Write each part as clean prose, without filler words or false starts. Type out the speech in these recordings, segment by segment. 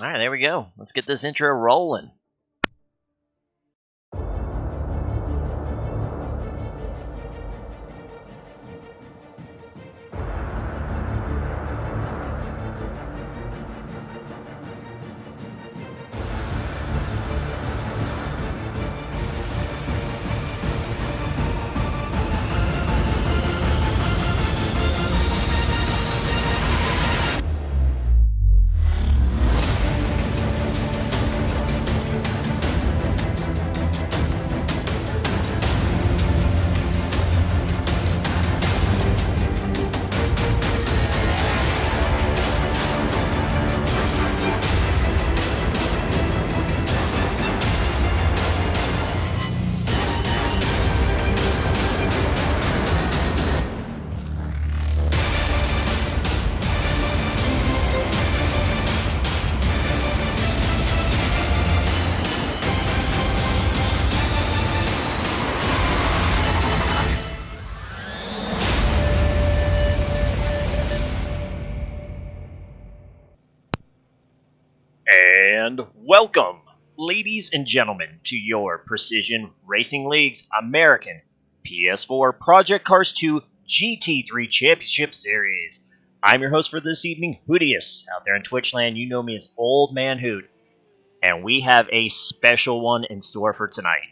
All right, there we go. Let's get this intro rolling. And welcome, ladies and gentlemen, to your Precision Racing League's American PS4 Project Cars 2 GT3 Championship Series. I'm your host for this evening, Hootius. Out there in Twitchland, you know me as Old Man Hoot. And we have a special one in store for tonight.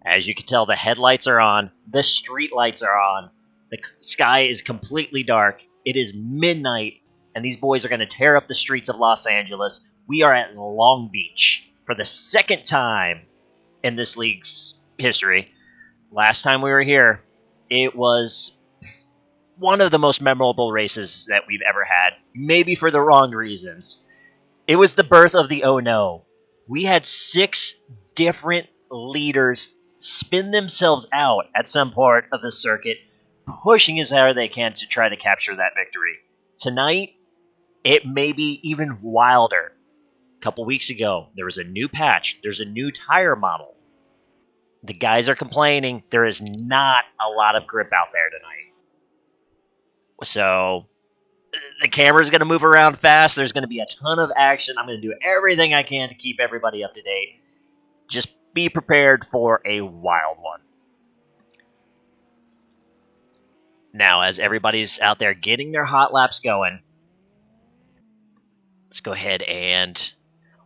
As you can tell, the headlights are on, the street lights are on, the sky is completely dark, it is midnight, and these boys are going to tear up the streets of Los Angeles. We are at Long Beach for the second time in this league's history. Last time we were here, it was one of the most memorable races that we've ever had, maybe for the wrong reasons. It was the birth of the Oh No. We had 6 different leaders spin themselves out at some part of the circuit, pushing as hard as they can to try to capture that victory. Tonight, it may be even wilder. A couple weeks ago, there was a new patch. There's a new tire model. The guys are complaining there is not a lot of grip out there tonight. So, the camera's going to move around fast. There's going to be a ton of action. I'm going to do everything I can to keep everybody up to date. Just be prepared for a wild one. Now, as everybody's out there getting their hot laps going, let's go ahead and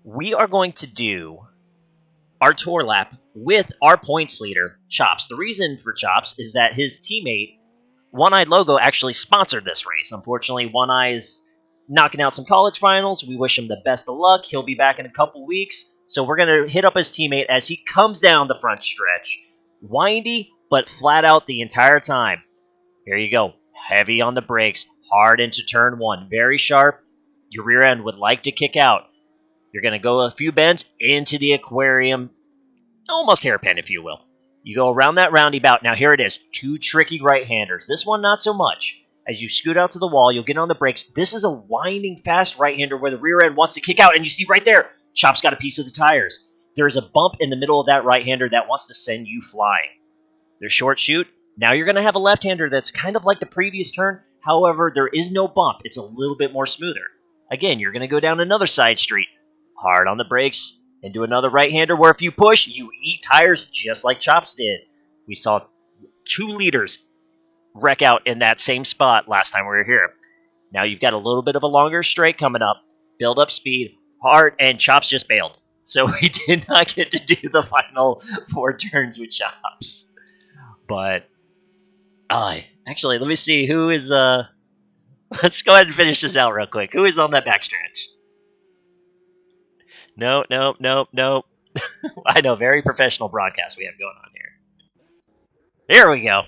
we are going to do our tour lap with our points leader, Chops. The reason for Chops is that his teammate, One Eye Logo, actually sponsored this race. Unfortunately, One Eye is knocking out some college finals. We wish him the best of luck. He'll be back in a couple weeks. So we're going to hit up his teammate as he comes down the front stretch. Windy, but flat out the entire time. Here you go. Heavy on the brakes. Hard into turn 1. Very sharp. Your rear end would like to kick out. You're going to go a few bends into the aquarium. Almost hairpin, if you will. You go around that roundabout. Now here it is. 2 tricky right-handers. This one not so much. As you scoot out to the wall, you'll get on the brakes. This is a winding, fast right-hander where the rear end wants to kick out. And you see right there, Chop's got a piece of the tires. There is a bump in the middle of that right-hander that wants to send you flying. There's short shoot. Now you're going to have a left-hander that's kind of like the previous turn. However, there is no bump. It's a little bit more smoother. Again, you're going to go down another side street. Hard on the brakes. Into another right-hander where if you push, you eat tires just like Chops did. We saw 2 leaders wreck out in that same spot last time we were here. Now you've got a little bit of a longer straight coming up. Build up speed. Hard, and Chops just bailed. So we did not get to do the final 4 turns with Chops. But, actually, let me see who is, let's go ahead and finish this out real quick. Who is on that backstretch? Nope. I know, very professional broadcast we have going on here. Here we go.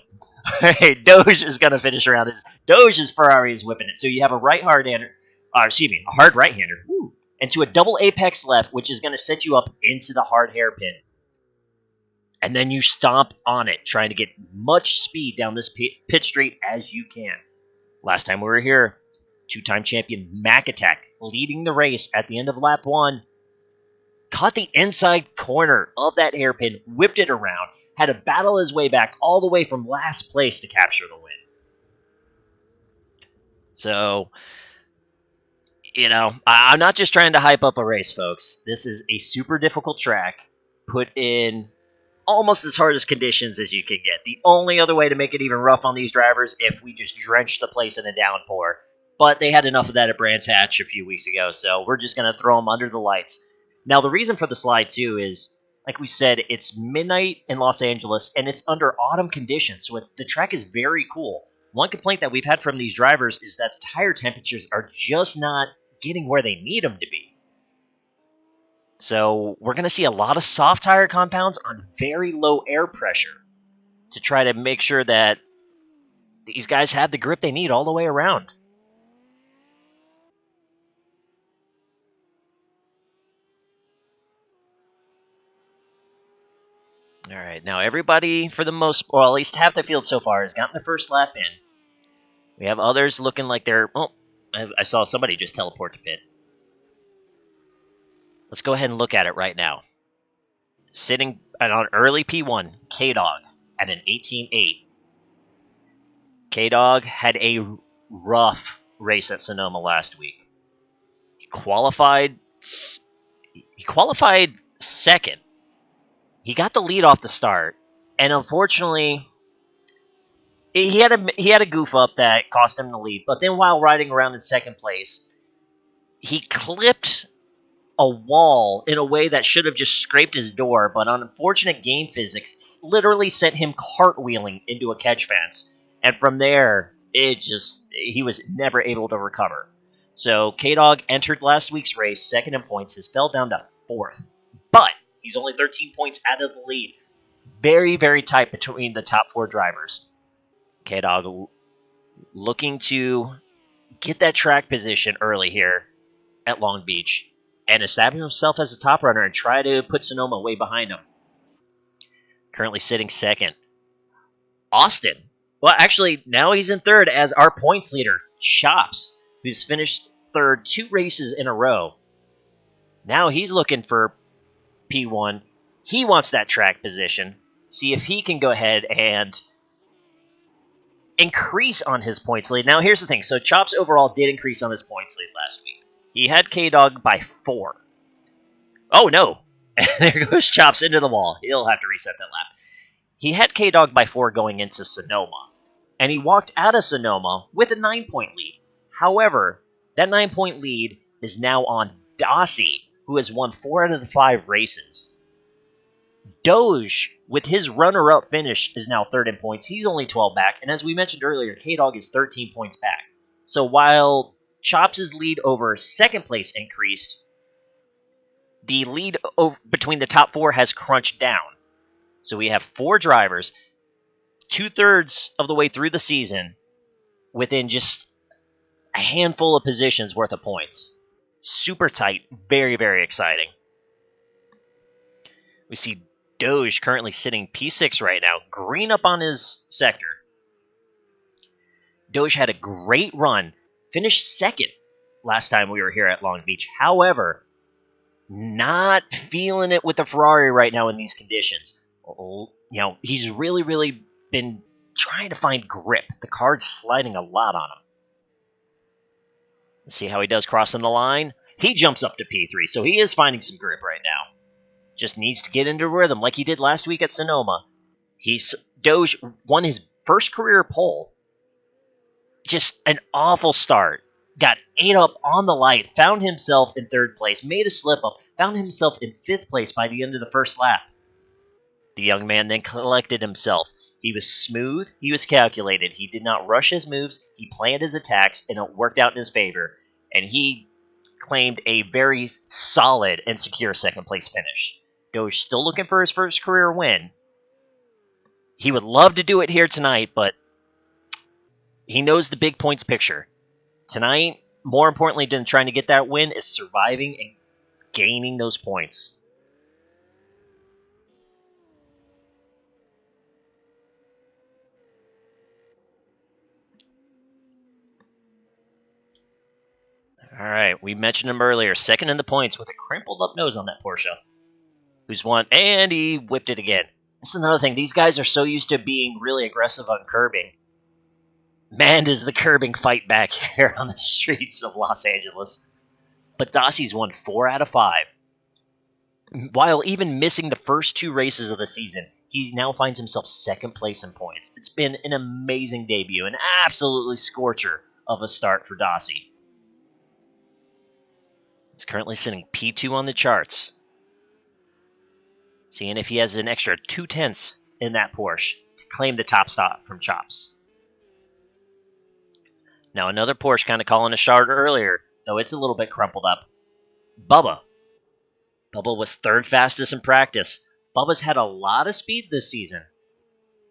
Alright, Doge is going to finish around. Doge's Ferrari is whipping it. So you have a hard right-hander. Woo. And to a double apex left, which is going to set you up into the hard hairpin. And then you stomp on it, trying to get much speed down this pit straight as you can. Last time we were here, 2-time champion Mac Attack leading the race at the end of lap 1. Caught the inside corner of that hairpin, whipped it around, had to battle his way back all the way from last place to capture the win. So, I'm not just trying to hype up a race, folks. This is a super difficult track put in almost as hard as conditions as you could get. The only other way to make it even rough on these drivers if we just drench the place in a downpour. But they had enough of that at Brands Hatch a few weeks ago, so we're just going to throw them under the lights. Now, the reason for the slide, too, is, like we said, it's midnight in Los Angeles, and it's under autumn conditions, so the track is very cool. One complaint that we've had from these drivers is that the tire temperatures are just not getting where they need them to be. So we're going to see a lot of soft tire compounds on very low air pressure to try to make sure that these guys have the grip they need all the way around. All right, now everybody, for the most, or at least half the field so far, has gotten the first lap in. We have others looking like they're, oh, I saw somebody just teleport to pit. Let's go ahead and look at it right now. Sitting on early P1, K-Dog at an 18.8. K-Dog had a rough race at Sonoma last week. He qualified second. He got the lead off the start, and unfortunately, he had a goof up that cost him the lead. But then, while riding around in second place, he clipped a wall in a way that should have just scraped his door. But unfortunate game physics literally sent him cartwheeling into a catch fence, and from there, he was never able to recover. So K-Dog entered last week's race second in points. Has fell down to fourth, but he's only 13 points out of the lead. Very, very tight between the top four drivers. K-Dog looking to get that track position early here at Long Beach and establish himself as a top runner and try to put Sonoma way behind him. Currently sitting second. Austin. Well, actually, now he's in third as our points leader, Chops, who's finished third 2 races in a row. Now he's looking for P1. He wants that track position. See if he can go ahead and increase on his points lead. Now, here's the thing. So, Chops overall did increase on his points lead last week. He had K-Dog by 4. Oh, no. There goes Chops into the wall. He'll have to reset that lap. He had K-Dog by 4 going into Sonoma. And he walked out of Sonoma with a 9-point lead. However, that 9-point lead is now on Dossie, who has won 4 out of the 5 races. Doge, with his runner-up finish, is now third in points. He's only 12 back. And as we mentioned earlier, K-Dog is 13 points back. So while Chops' lead over second place increased, the lead between the top 4 has crunched down. So we have 4 drivers, 2/3 of the way through the season, within just a handful of positions worth of points. Super tight, very, very exciting. We see Doge currently sitting P6 right now, green up on his sector. Doge had a great run, finished second last time we were here at Long Beach. However, not feeling it with the Ferrari right now in these conditions. He's really, really been trying to find grip. The car's sliding a lot on him. Let's see how he does crossing the line. He jumps up to P3, so he is finding some grip right now. Just needs to get into rhythm like he did last week at Sonoma. Doge won his first career pole. Just an awful start. Got ate up on the light, found himself in third place, made a slip up, found himself in fifth place by the end of the first lap. The young man then collected himself. He was smooth, he was calculated, he did not rush his moves, he planned his attacks, and it worked out in his favor. And he claimed a very solid and secure second place finish. Doge still looking for his first career win. He would love to do it here tonight, but he knows the big points picture. Tonight, more importantly than trying to get that win, is surviving and gaining those points. All right, we mentioned him earlier. Second in the points with a crimpled up nose on that Porsche. Who's won, and he whipped it again. That's another thing. These guys are so used to being really aggressive on curbing. Man, does the curbing fight back here on the streets of Los Angeles. But Dossie's won 4 out of 5. While even missing the first 2 races of the season, he now finds himself second place in points. It's been an amazing debut, an absolutely scorcher of a start for Dossie. He's currently sitting P2 on the charts. Seeing if he has an extra 2/10 in that Porsche to claim the top spot from Chops. Now another Porsche kind of calling a shot earlier, though it's a little bit crumpled up. Bubba. Bubba was 3rd fastest in practice. Bubba's had a lot of speed this season.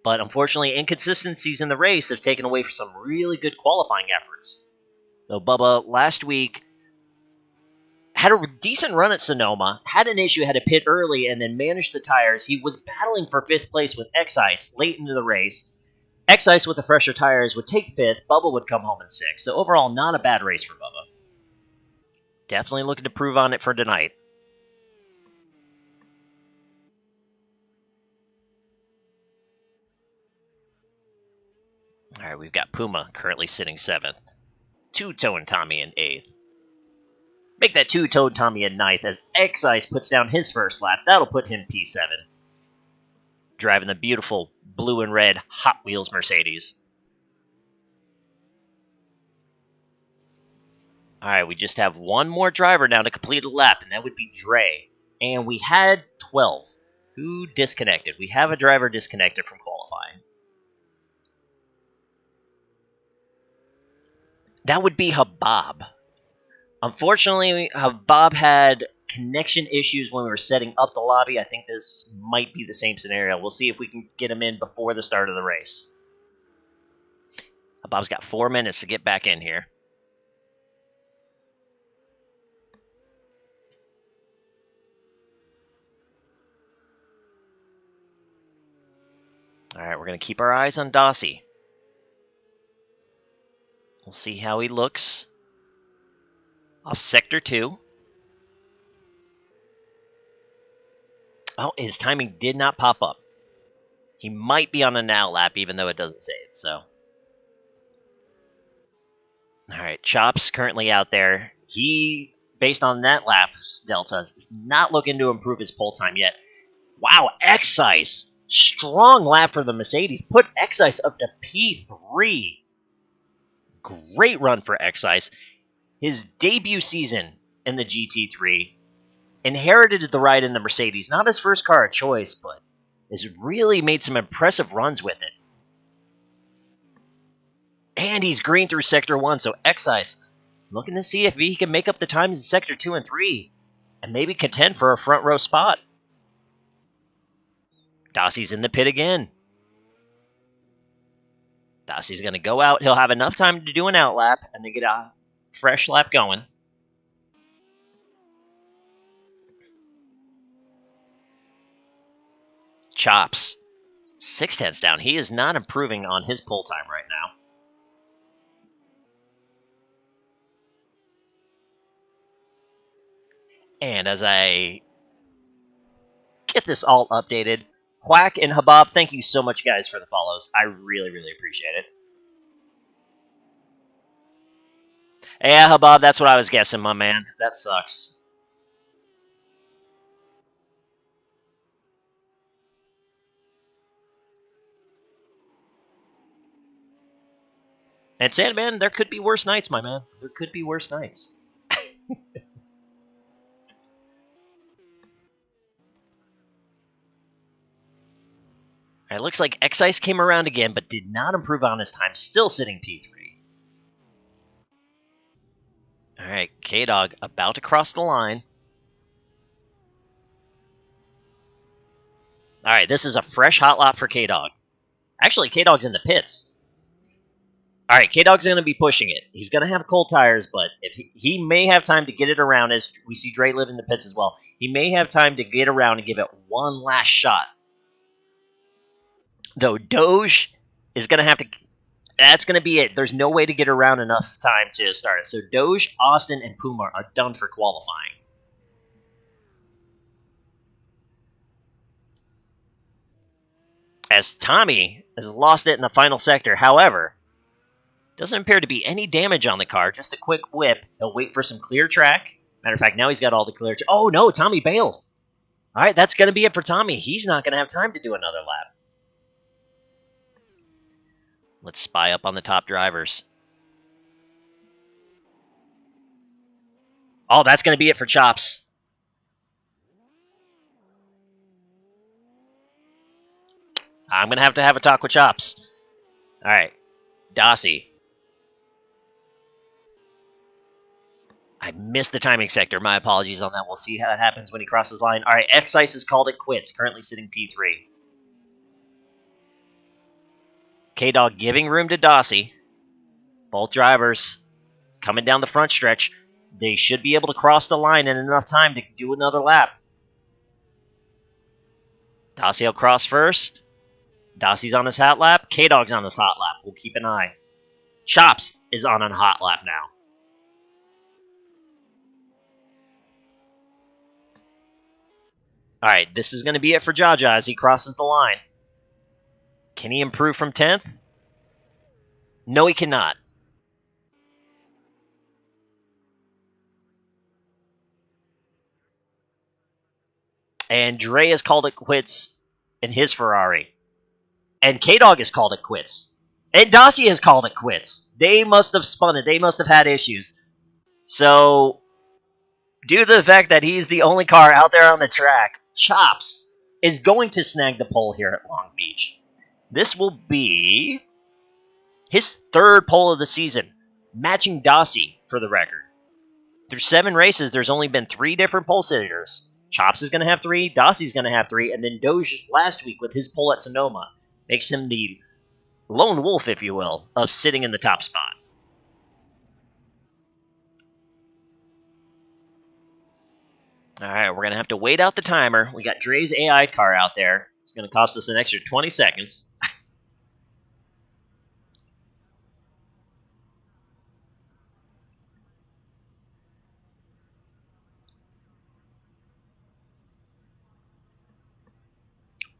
But unfortunately, inconsistencies in the race have taken away from some really good qualifying efforts. Though Bubba last week had a decent run at Sonoma, had an issue, had to pit early, and then managed the tires. He was battling for 5th place with X-Ice late into the race. X-Ice with the fresher tires would take 5th, Bubba would come home in 6th. So overall, not a bad race for Bubba. Definitely looking to prove on it for tonight. All right, we've got Puma currently sitting 7th. Two-Tone Tommy in 8th. Make that Two-Tone Tommy in 9th as X-Ice puts down his first lap. That'll put him P7. Driving the beautiful blue and red Hot Wheels Mercedes. All right, we just have one more driver now to complete a lap, and that would be Dre. And we had 12. Who disconnected? We have a driver disconnected from qualifying. That would be Habab. Unfortunately, Habab had connection issues when we were setting up the lobby. I think this might be the same scenario. We'll see if we can get him in before the start of the race. Habab's got 4 minutes to get back in here. All right, we're going to keep our eyes on Dossie. We'll see how he looks off Sector 2. Oh, his timing did not pop up. He might be on a now lap, even though it doesn't say it, so. All right, Chops currently out there. He, based on that lap delta, is not looking to improve his pole time yet. Wow, X-Ice. Strong lap for the Mercedes. Put X-Ice up to P3. Great run for X-Ice. His debut season in the GT3. Inherited the ride in the Mercedes. Not his first car of choice, but has really made some impressive runs with it. And he's green through Sector 1, so X-Ice looking to see if he can make up the times in Sector 2 and 3. And maybe contend for a front row spot. Dossie's in the pit again. Dossie's going to go out. He'll have enough time to do an out lap and then get a fresh lap going. Chops. 6/10 down. He is not improving on his pole time right now. And as I get this all updated, Quack and Habab, thank you so much, guys, for the follows. I really, really appreciate it. Yeah, Habab, that's what I was guessing, my man. That sucks. And Sandman, there could be worse nights, my man. There could be worse nights. It looks like X-Ice came around again, but did not improve on his time, still sitting P3. Alright, K-Dog about to cross the line. Alright, this is a fresh hot lap for K-Dog. Actually, K-Dog's in the pits. Alright, K-Dog's going to be pushing it. He's going to have cold tires, but if he may have time to get it around, as we see Dre live in the pits as well. He may have time to get around and give it one last shot. Though Doge is going to have to... That's going to be it. There's no way to get around enough time to start it. So Doge, Austin, and Puma are done for qualifying. As Tommy has lost it in the final sector. However, doesn't appear to be any damage on the car. Just a quick whip. He'll wait for some clear track. Matter of fact, now he's got all the clear. Oh, no, Tommy bailed. All right, that's going to be it for Tommy. He's not going to have time to do another lap. Let's spy up on the top drivers. Oh, that's going to be it for Chops. I'm going to have a talk with Chops. All right, Dossie. I missed the timing sector. My apologies on that. We'll see how it happens when he crosses the line. All right, X-Ice has called it quits. Currently sitting P3. K-Dog giving room to Dossie. Both drivers coming down the front stretch. They should be able to cross the line in enough time to do another lap. Dossie will cross first. Dossie's on his hot lap. K-Dog's on his hot lap. We'll keep an eye. Chops is on a hot lap now. All right, this is going to be it for Jaja as he crosses the line. Can he improve from 10th? No, he cannot. And Dre has called it quits in his Ferrari. And K-Dog has called it quits. And Dossie has called it quits. They must have spun it. They must have had issues. So, due to the fact that he's the only car out there on the track, Chops is going to snag the pole here at Long Beach. This will be his third pole of the season, matching Dossie for the record. Through 7 races, there's only been 3 different pole sitters. Chops is going to have 3, Dossie's going to have 3, and then Doge last week with his pole at Sonoma makes him the lone wolf, if you will, of sitting in the top spot. All right, we're going to have to wait out the timer. We got Dre's AI car out there. It's going to cost us an extra 20 seconds.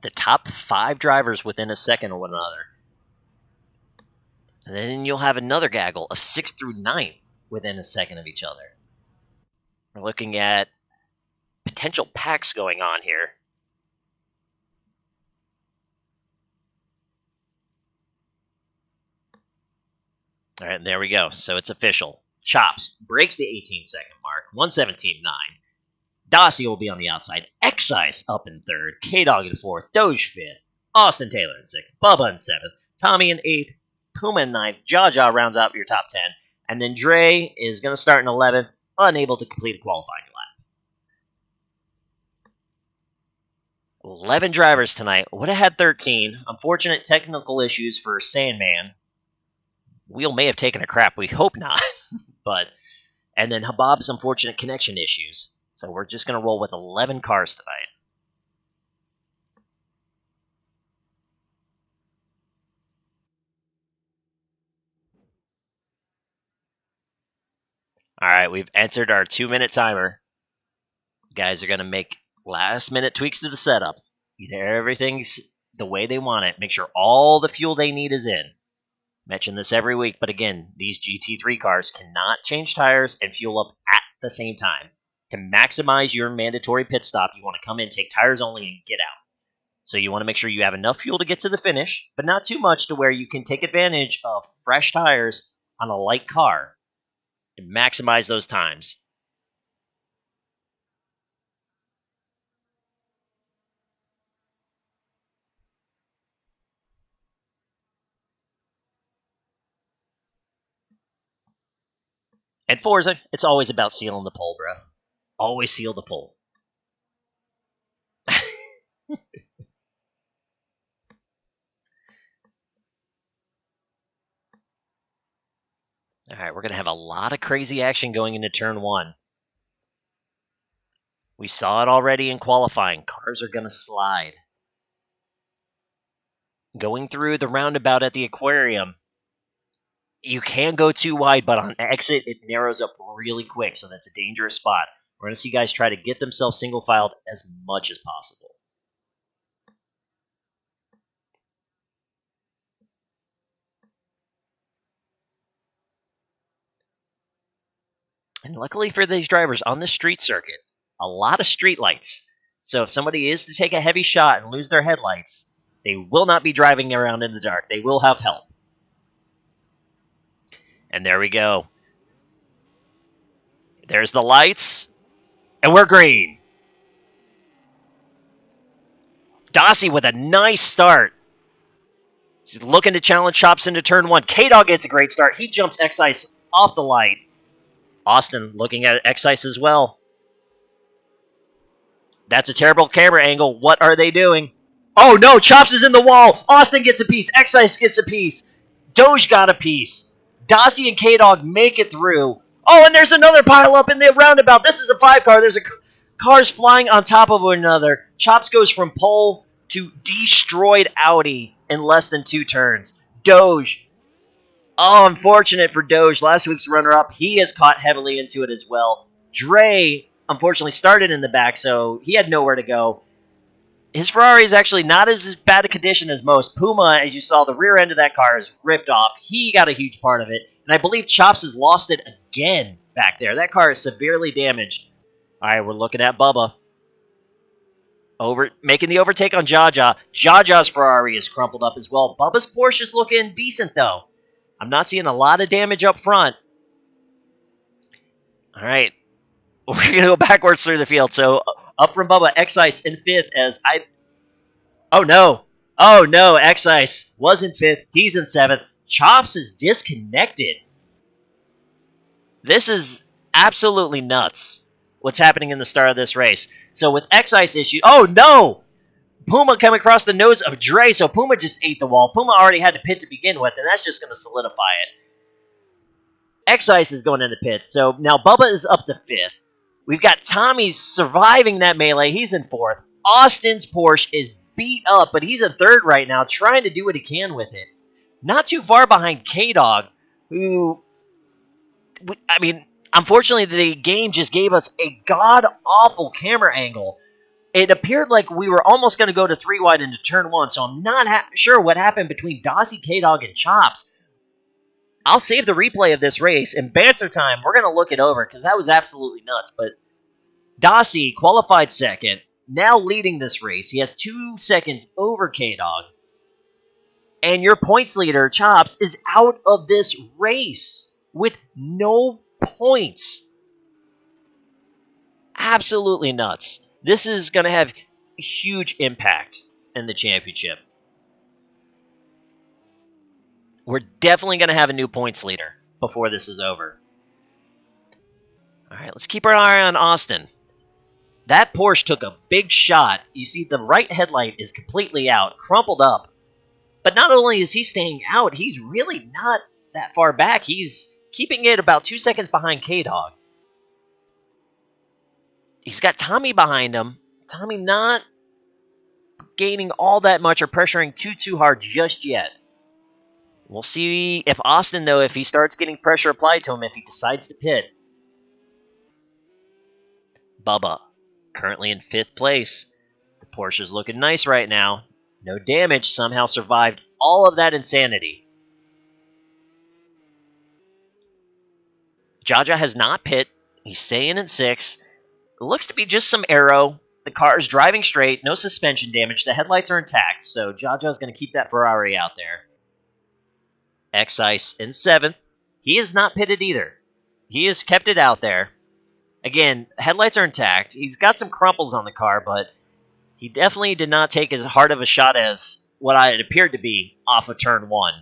The top 5 drivers within a second of one another. And then you'll have another gaggle of 6th through 9th within a second of each other. We're looking at potential packs going on here. All right, there we go. So it's official. Chops breaks the 18-second mark, 1:17.9. Dossie will be on the outside. X-Ice up in 3rd. K-Dog in 4th. Doge 5th. Austin Taylor in 6th. Bubba in 7th. Tommy in 8th. Puma in 9th. Jaja rounds out your top 10. And then Dre is going to start in 11th, unable to complete a qualifying lap. 11 drivers tonight. Would have had 13. Unfortunate technical issues for Sandman. Wheel may have taken a crap. We hope not. And then Habab's unfortunate connection issues. So we're just going to roll with 11 cars tonight. All right, we've entered our 2-minute timer. You guys are going to make last-minute tweaks to the setup. Everything's the way they want it. Make sure all the fuel they need is in. Mention this every week, but again, these GT3 cars cannot change tires and fuel up at the same time. To maximize your mandatory pit stop, you want to come in, take tires only, and get out. So you want to make sure you have enough fuel to get to the finish, but not too much to where you can take advantage of fresh tires on a light car and maximize those times. And Forza, it's always about sealing the pole, bro. Always seal the pole. All right, we're going to have a lot of crazy action going into turn 1. We saw it already in qualifying. Cars are going to slide. Going through the roundabout at the aquarium, you can go too wide, but on exit, it narrows up really quick, so that's a dangerous spot. We're going to see guys try to get themselves single-filed as much as possible. And luckily for these drivers on the street circuit, a lot of street lights. So if somebody is to take a heavy shot and lose their headlights, they will not be driving around in the dark. They will have help. And there we go. There's the lights. And we're green. Dossie with a nice start. He's looking to challenge Chops into turn 1. K-Dog gets a great start. He jumps X-Ice off the light. Austin looking at X-Ice as well. That's a terrible camera angle. What are they doing? Oh no, Chops is in the wall. Austin gets a piece. X-Ice gets a piece. Doge got a piece. Dossie and K-Dog make it through. Oh, and there's another pile up in the roundabout. This is a 5-car. There's cars flying on top of one another. Chops goes from pole to destroyed Audi in less than 2 turns. Doge. Oh, unfortunate for Doge. Last week's runner-up. He is caught heavily into it as well. Dre, unfortunately, started in the back, so he had nowhere to go. His Ferrari is actually not as bad a condition as most. Puma, as you saw, the rear end of that car is ripped off. He got a huge part of it. And I believe Chops has lost it again back there. That car is severely damaged. All right, we're looking at Bubba. Making the overtake on Jaja. Jaja's Ferrari is crumpled up as well. Bubba's Porsche is looking decent, though. I'm not seeing a lot of damage up front. All right. We're going to go backwards through the field. So, up from Bubba, X-Ice in 5th as I... Oh, no. Oh, no. X-Ice was in 5th. He's in 7th. Chops is disconnected. This is absolutely nuts, what's happening in the start of this race. So with X-Ice issue... Oh, no! Puma coming across the nose of Dre, so Puma just ate the wall. Puma already had the pit to begin with, and that's just going to solidify it. X-Ice is going in the pits, so now Bubba is up to 5th. We've got Tommy surviving that melee. He's in 4th. Austin's Porsche is beat up, but he's in 3rd right now, trying to do what he can with it. Not too far behind K-Dog, who... I mean, unfortunately, the game just gave us a god-awful camera angle. It appeared like we were almost going to go to 3 wide into turn 1, so I'm not sure what happened between Dossie, K-Dog, and Chops. I'll save the replay of this race. In banter time, we're going to look it over, because that was absolutely nuts. But Dossie qualified 2nd, now leading this race. He has 2 seconds over K-Dog. And your points leader, Chops, is out of this race with no points. Absolutely nuts. This is going to have a huge impact in the championship. We're definitely going to have a new points leader before this is over. All right, let's keep our eye on Austin. That Porsche took a big shot. You see the right headlight is completely out, crumpled up. But not only is he staying out, he's really not that far back. He's keeping it about 2 seconds behind K-Dog. He's got Tommy behind him. Tommy not gaining all that much or pressuring too hard just yet. We'll see if Austin, though, if he starts getting pressure applied to him, if he decides to pit. Bubba, currently in 5th place. The Porsche's looking nice right now. No damage, somehow survived all of that insanity. Jaja has not pit. He's staying in 6th. It looks to be just some aero. The car is driving straight, no suspension damage. The headlights are intact, so Jaja is going to keep that Ferrari out there. X-Ice in 7th. He is not pitted either. He has kept it out there. Again, headlights are intact. He's got some crumples on the car, but he definitely did not take as hard of a shot as what it appeared to be off of turn 1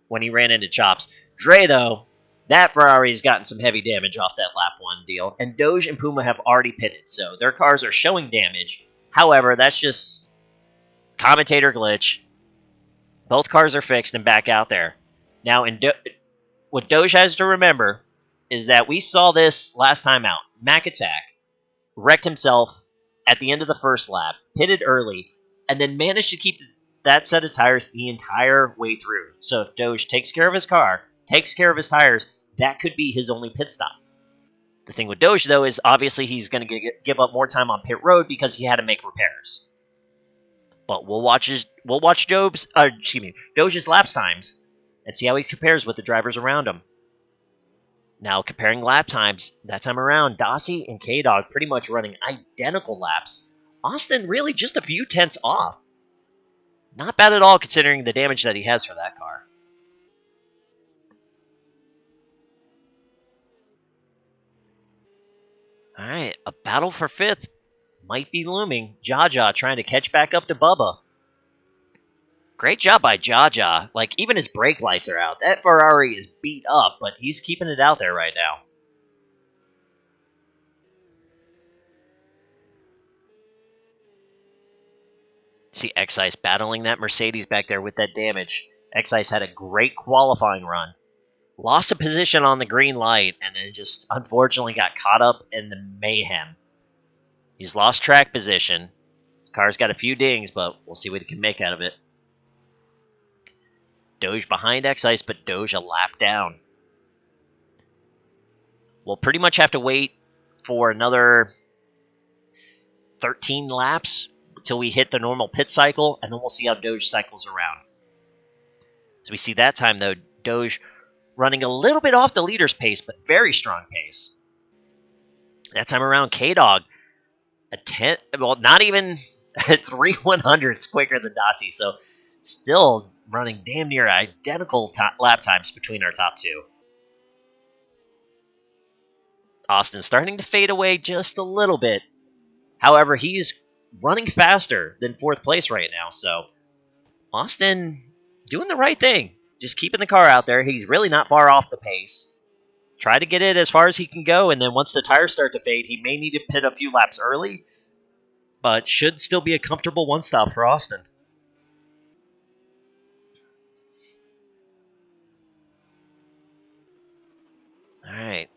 when he ran into Chops. Dre, though, that Ferrari's gotten some heavy damage off that lap 1 deal, and Doge and Puma have already pitted, so their cars are showing damage. However, that's just commentator glitch. Both cars are fixed and back out there. Now, what Doge has to remember is that we saw this last time out. Mac Attack wrecked himself at the end of the first lap, pitted early, and then managed to keep that set of tires the entire way through. So if Doge takes care of his car, takes care of his tires, that could be his only pit stop. The thing with Doge, though, is obviously he's going to give up more time on pit road because he had to make repairs. But we'll watch Doge's lapse times and see how he compares with the drivers around him. Now, comparing lap times, that time around, Dossie and K-Dog pretty much running identical laps. Austin really just a few tenths off. Not bad at all considering the damage that he has for that car. Alright, a battle for 5th might be looming. Jaja trying to catch back up to Bubba. Great job by Jaja. Like, even his brake lights are out. That Ferrari is beat up, but he's keeping it out there right now. See X-Ice battling that Mercedes back there with that damage. X-Ice had a great qualifying run. Lost a position on the green light, and then just unfortunately got caught up in the mayhem. He's lost track position. His car's got a few dings, but we'll see what he can make out of it. Doge behind X-Ice, but Doge a lap down. We'll pretty much have to wait for another 13 laps until we hit the normal pit cycle, and then we'll see how Doge cycles around. So we see that time, though, Doge running a little bit off the leader's pace, but very strong pace. That time around, K-Dog, not even 3/100ths quicker than Dossie, so still running damn near identical lap times between our top two. Austin starting to fade away just a little bit. However, he's running faster than 4th place right now, so Austin doing the right thing. Just keeping the car out there. He's really not far off the pace. Try to get it as far as he can go, and then once the tires start to fade, he may need to pit a few laps early, but should still be a comfortable one-stop for Austin. Alright,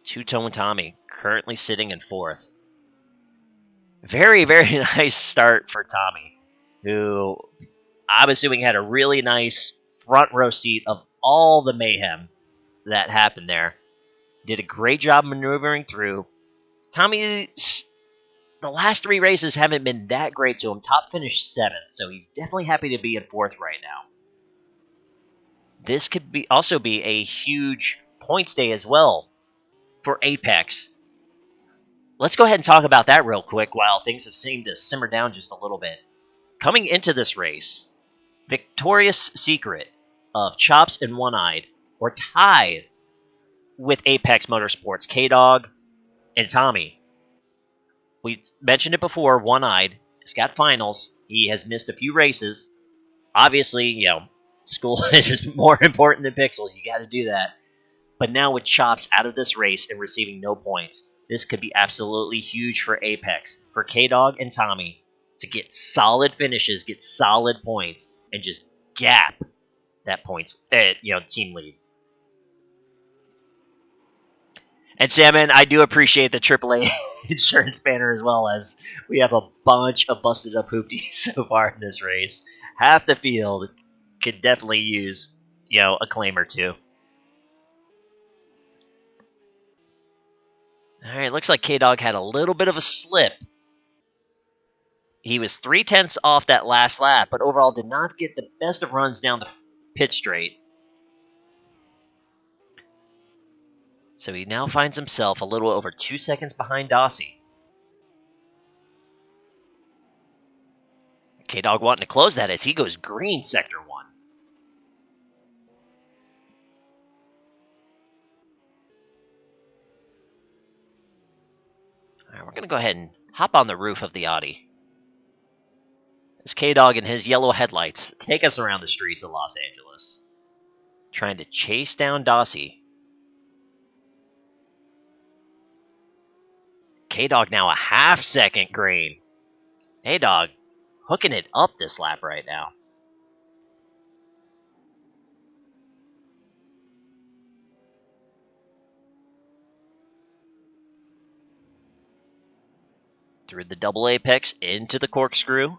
Two-Tone Tommy currently sitting in 4th. Very, very nice start for Tommy, who I'm assuming had a really nice front row seat of all the mayhem that happened there. Did a great job maneuvering through. Tommy, the last 3 races haven't been that great to him. Top finish 7th, so he's definitely happy to be in 4th right now. This could also be a huge points day as well for Apex. Let's go ahead and talk about that real quick while things have seemed to simmer down just a little bit. Coming into this race, Victorious Secret of Chops and One-Eyed were tied with Apex Motorsports, K-Dog and Tommy. We mentioned it before, One-Eyed has got finals. He has missed a few races. Obviously, school is more important than Pixels. You got to do that. But now with Chops out of this race and receiving no points, this could be absolutely huge for Apex, for K-Dog and Tommy, to get solid finishes, get solid points, and just gap that points, team lead. And Salmon, I do appreciate the AAA insurance banner as well, as we have a bunch of busted up hoopties so far in this race. Half the field could definitely use, a claim or two. Alright, looks like K-Dog had a little bit of a slip. He was 3/10 off that last lap, but overall did not get the best of runs down the pit straight. So he now finds himself a little over 2 seconds behind Dossie. K-Dog wanting to close that as he goes green sector 1. Alright, we're going to go ahead and hop on the roof of the Audi. As K-Dog and his yellow headlights take us around the streets of Los Angeles, trying to chase down Dossie. K-Dog now a half-second green. K-Dog hooking it up this lap right now. Through the double apex into the corkscrew.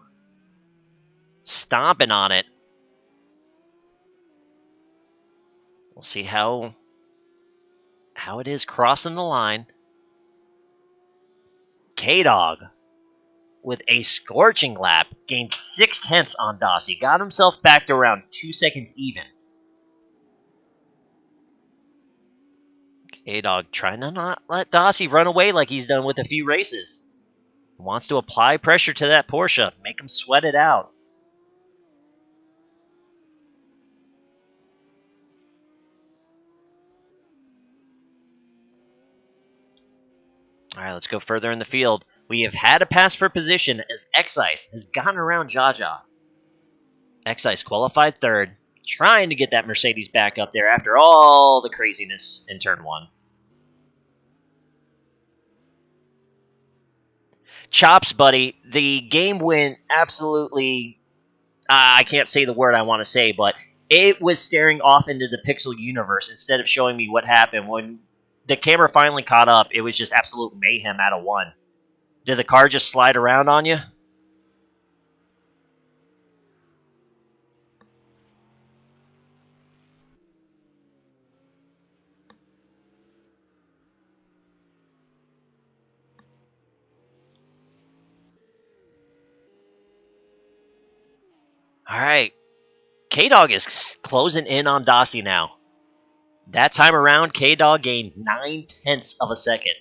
Stomping on it. We'll see how it is crossing the line. K-Dog, with a scorching lap, gained 0.6 on Dossie. Got himself back to around 2 seconds even. A-Dog trying to not let Dossie run away like he's done with a few races. Wants to apply pressure to that Porsche, make him sweat it out. All right, let's go further in the field. We have had a pass for position as Excise has gotten around Jaja. Excise qualified third, trying to get that Mercedes back up there after all the craziness in turn one. Chops, buddy, the game went absolutely... I can't say the word I want to say, but it was staring off into the pixel universe instead of showing me what happened. When the camera finally caught up, it was just absolute mayhem out of one. Did the car just slide around on you? All right. K-Dog is closing in on Dossie now. That time around, K-Dog gained 9/10 of a second.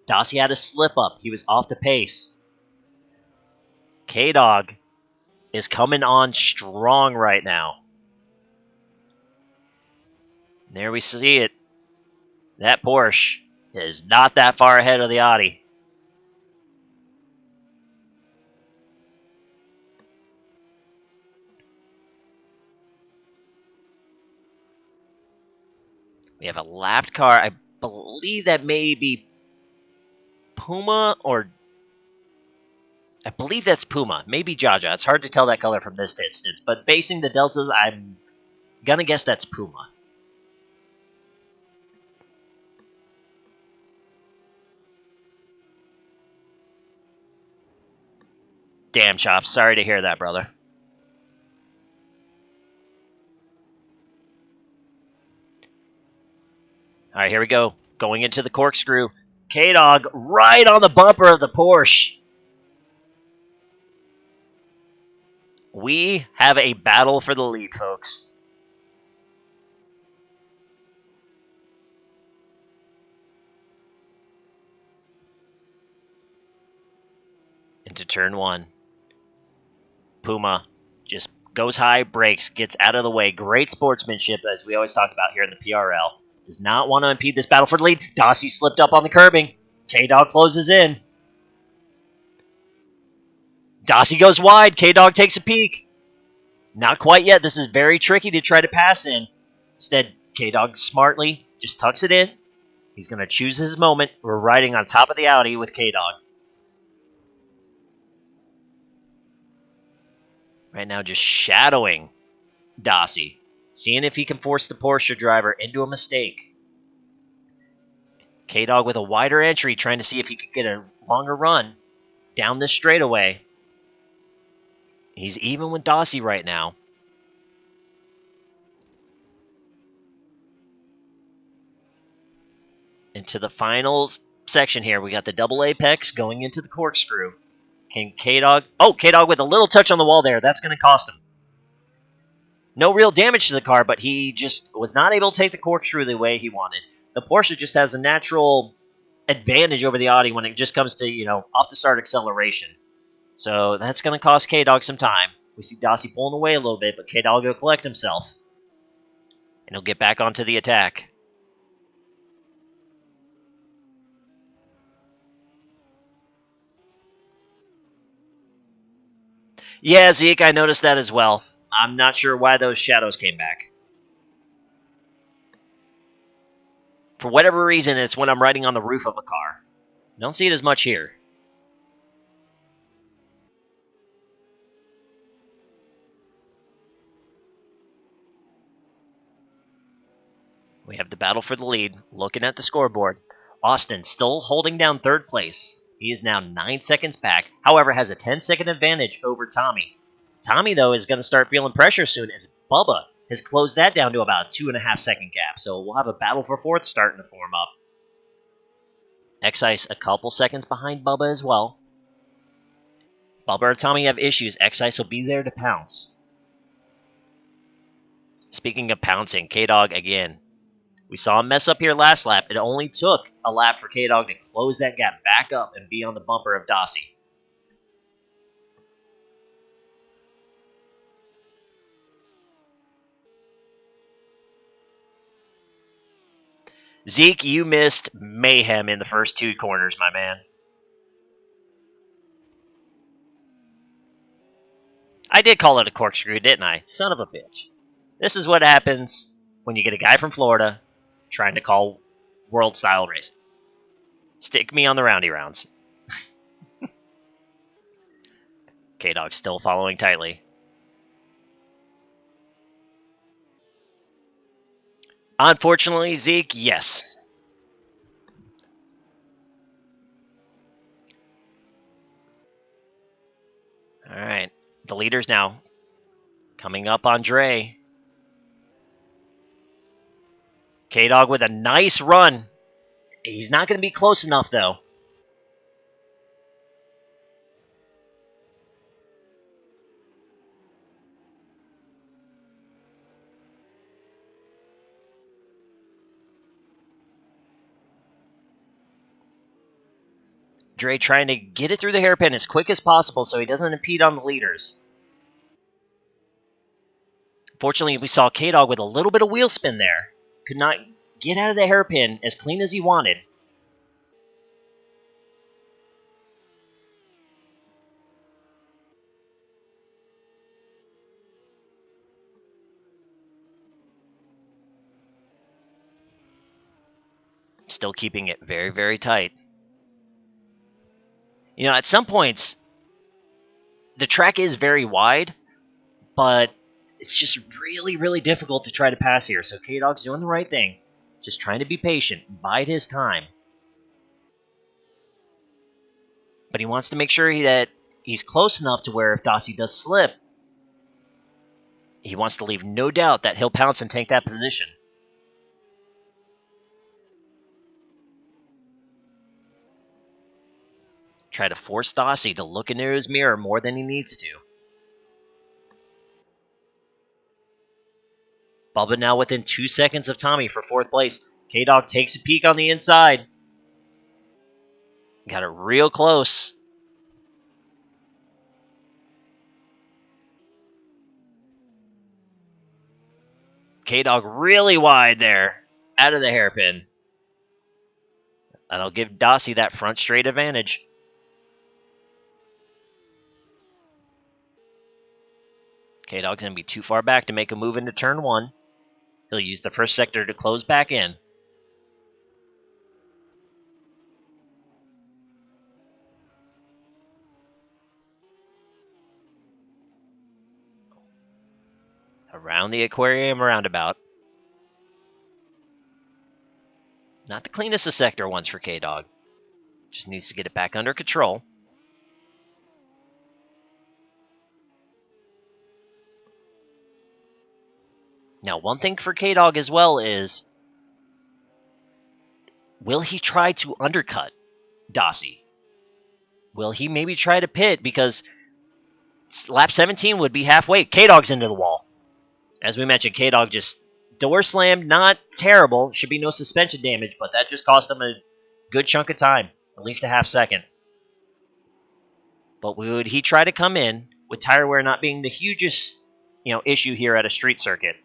Dossie had a slip up. He was off the pace. K-Dog is coming on strong right now. There we see it. That Porsche is not that far ahead of the Audi. We have a lapped car. I believe that may be Puma or... I believe that's Puma. Maybe Jaja. It's hard to tell that color from this distance. But basing the deltas, I'm going to guess that's Puma. Damn, Chops. Sorry to hear that, brother. All right, here we go. Going into the corkscrew. K-Dog right on the bumper of the Porsche. We have a battle for the lead, folks. Into turn one. Puma just goes high, brakes, gets out of the way. Great sportsmanship, as we always talk about here in the PRL. Does not want to impede this battle for the lead. Dossie slipped up on the curbing. K-Dog closes in. Dossie goes wide. K-Dog takes a peek. Not quite yet. This is very tricky to try to pass in. Instead, K-Dog smartly just tucks it in. He's going to choose his moment. We're riding on top of the Audi with K-Dog. Right now, just shadowing Dossie. Seeing if he can force the Porsche driver into a mistake. K-Dog with a wider entry, trying to see if he could get a longer run down this straightaway. He's even with Dossie right now. Into the final section here, we got the double apex going into the corkscrew. Can K-Dog... Oh, K-Dog with a little touch on the wall there. That's going to cost him. No real damage to the car, but he just was not able to take the corkscrew the way he wanted. The Porsche just has a natural advantage over the Audi when it just comes to, off the start acceleration. So that's going to cost K-Dog some time. We see Dossie pulling away a little bit, but K-Dog will collect himself. And he'll get back onto the attack. Yeah, Zeke, I noticed that as well. I'm not sure why those shadows came back. For whatever reason, it's when I'm riding on the roof of a car. Don't see it as much here. We have the battle for the lead. Looking at the scoreboard. Austin still holding down third place. He is now 9 seconds back. However, has a 10-second advantage over Tommy. Tommy, though, is going to start feeling pressure soon as Bubba has closed that down to about a 2.5-second gap. So we'll have a battle for fourth starting to form up. Excise a couple seconds behind Bubba as well. Bubba or Tommy have issues. Excise will be there to pounce. Speaking of pouncing, K-Dog again We saw him mess up here last lap. It only took a lap for K-Dog to close that gap back up and be on the bumper of Dossie. Zeke, you missed mayhem in the first 2 corners, my man. I did call it a corkscrew, didn't I? Son of a bitch. This is what happens when you get a guy from Florida trying to call world-style racing. Stick me on the roundy rounds. K-Dog still following tightly. Unfortunately, Zeke, yes. All right. The leaders now coming up on Dre. K-Dog with a nice run. He's not going to be close enough, though. Dre trying to get it through the hairpin as quick as possible so he doesn't impede on the leaders. Fortunately, we saw K-Dog with a little bit of wheel spin there. Could not get out of the hairpin as clean as he wanted. Still keeping it very, very tight. You know, at some points, the track is very wide, but it's just really, really difficult to try to pass here. So K-Dog's doing the right thing. Just trying to be patient, bide his time. But he wants to make sure that he's close enough to where if Dossie does slip, he wants to leave no doubt that he'll pounce and take that position. Try to force Dossie to look into his mirror more than he needs to. Bubba now within 2 seconds of Tommy for 4th place. K-Dog takes a peek on the inside. Got it real close. K-Dog really wide there. Out of the hairpin. That'll give Dossie that front straight advantage. K-Dog's going to be too far back to make a move into turn 1. He'll use the first sector to close back in. Around the aquarium roundabout. Not the cleanest of sector ones for K-Dog. Just needs to get it back under control. Now, one thing for K-Dog as well is, will he try to undercut Dossie? Will he maybe try to pit? Because lap 17 would be halfway. K-Dog's into the wall. As we mentioned, K-Dog just door slammed. Not terrible. Should be no suspension damage, but that just cost him a good chunk of time. At least a half second. But would he try to come in with tire wear not being the hugest, issue here at a street circuit?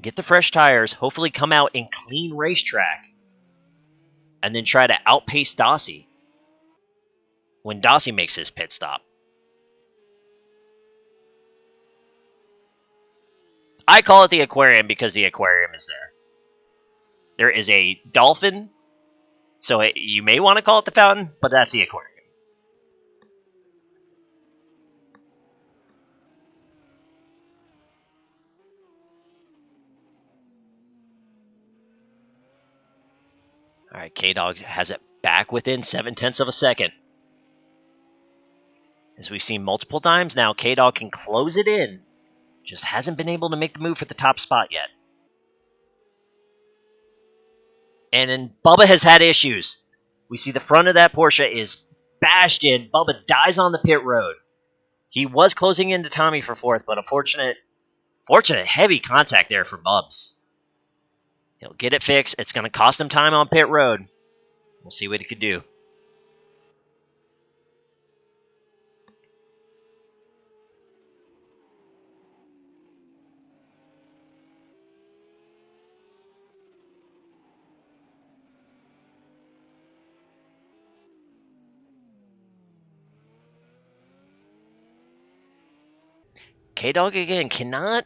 Get the fresh tires, hopefully come out in clean racetrack, and then try to outpace Dossie when Dossie makes his pit stop. I call it the aquarium because the aquarium is there. There is a dolphin, so you may want to call it the fountain, but that's the aquarium. All right, K-Dog has it back within 0.7 of a second. As we've seen multiple times now, K-Dog can close it in. Just hasn't been able to make the move for the top spot yet. And then Bubba has had issues. We see the front of that Porsche is bashed in. Bubba dies on the pit road. He was closing into Tommy for 4th, but a fortunate heavy contact there for Bubs. He'll get it fixed. It's going to cost him time on pit road. We'll see what he could do. K-Dog again cannot...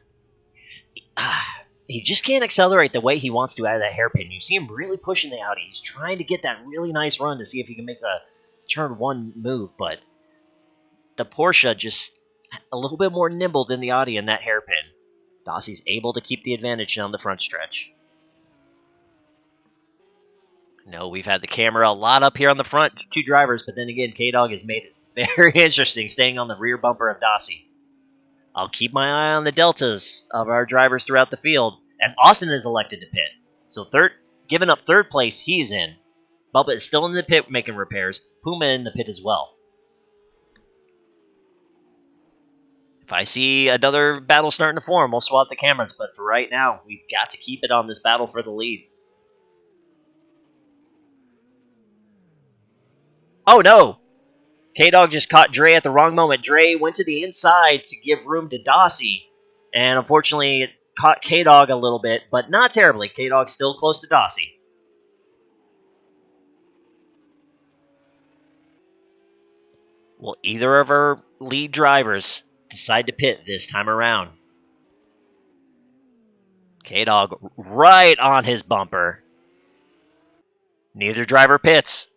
he just can't accelerate the way he wants to out of that hairpin. You see him really pushing the Audi. He's trying to get that really nice run to see if he can make a turn one move, but the Porsche just a little bit more nimble than the Audi in that hairpin. Dossie's able to keep the advantage down the front stretch. No, we've had the camera a lot up here on the front, two drivers, but then again, K-Dog has made it very interesting staying on the rear bumper of Dossie. I'll keep my eye on the deltas of our drivers throughout the field, as Austin is elected to pit. So giving up third place, he's in. Bubba is still in the pit making repairs. Puma in the pit as well. If I see another battle starting to form, we'll swap the cameras, but for right now, we've got to keep it on this battle for the lead. Oh no! K-Dog just caught Dre at the wrong moment. Dre went to the inside to give room to Dossie, and unfortunately it caught K-Dog a little bit, but not terribly. K-Dog's still close to Dossie. Will either of our lead drivers decide to pit this time around? K-Dog right on his bumper. Neither driver pits.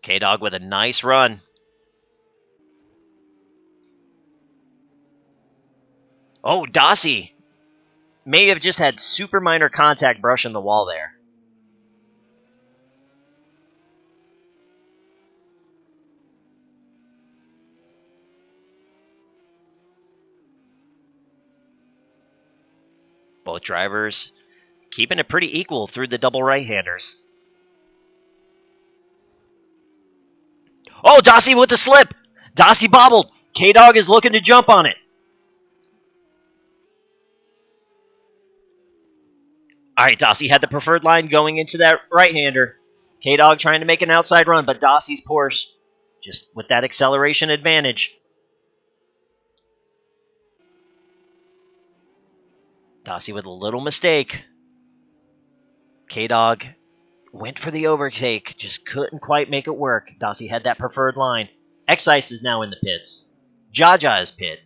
K-Dog with a nice run. Oh, Dossie may have just had super minor contact brushing the wall there. Both drivers keeping it pretty equal through the double right-handers. Oh, Dossie with the slip. Dossie bobbled. K-Dog is looking to jump on it. All right, Dossie had the preferred line going into that right-hander. K-Dog trying to make an outside run, but Dossie's Porsche just with that acceleration advantage. Dossie with a little mistake. K-Dog went for the overtake, just couldn't quite make it work. Dossie had that preferred line. X-Ice is now in the pits. Jaja is pit.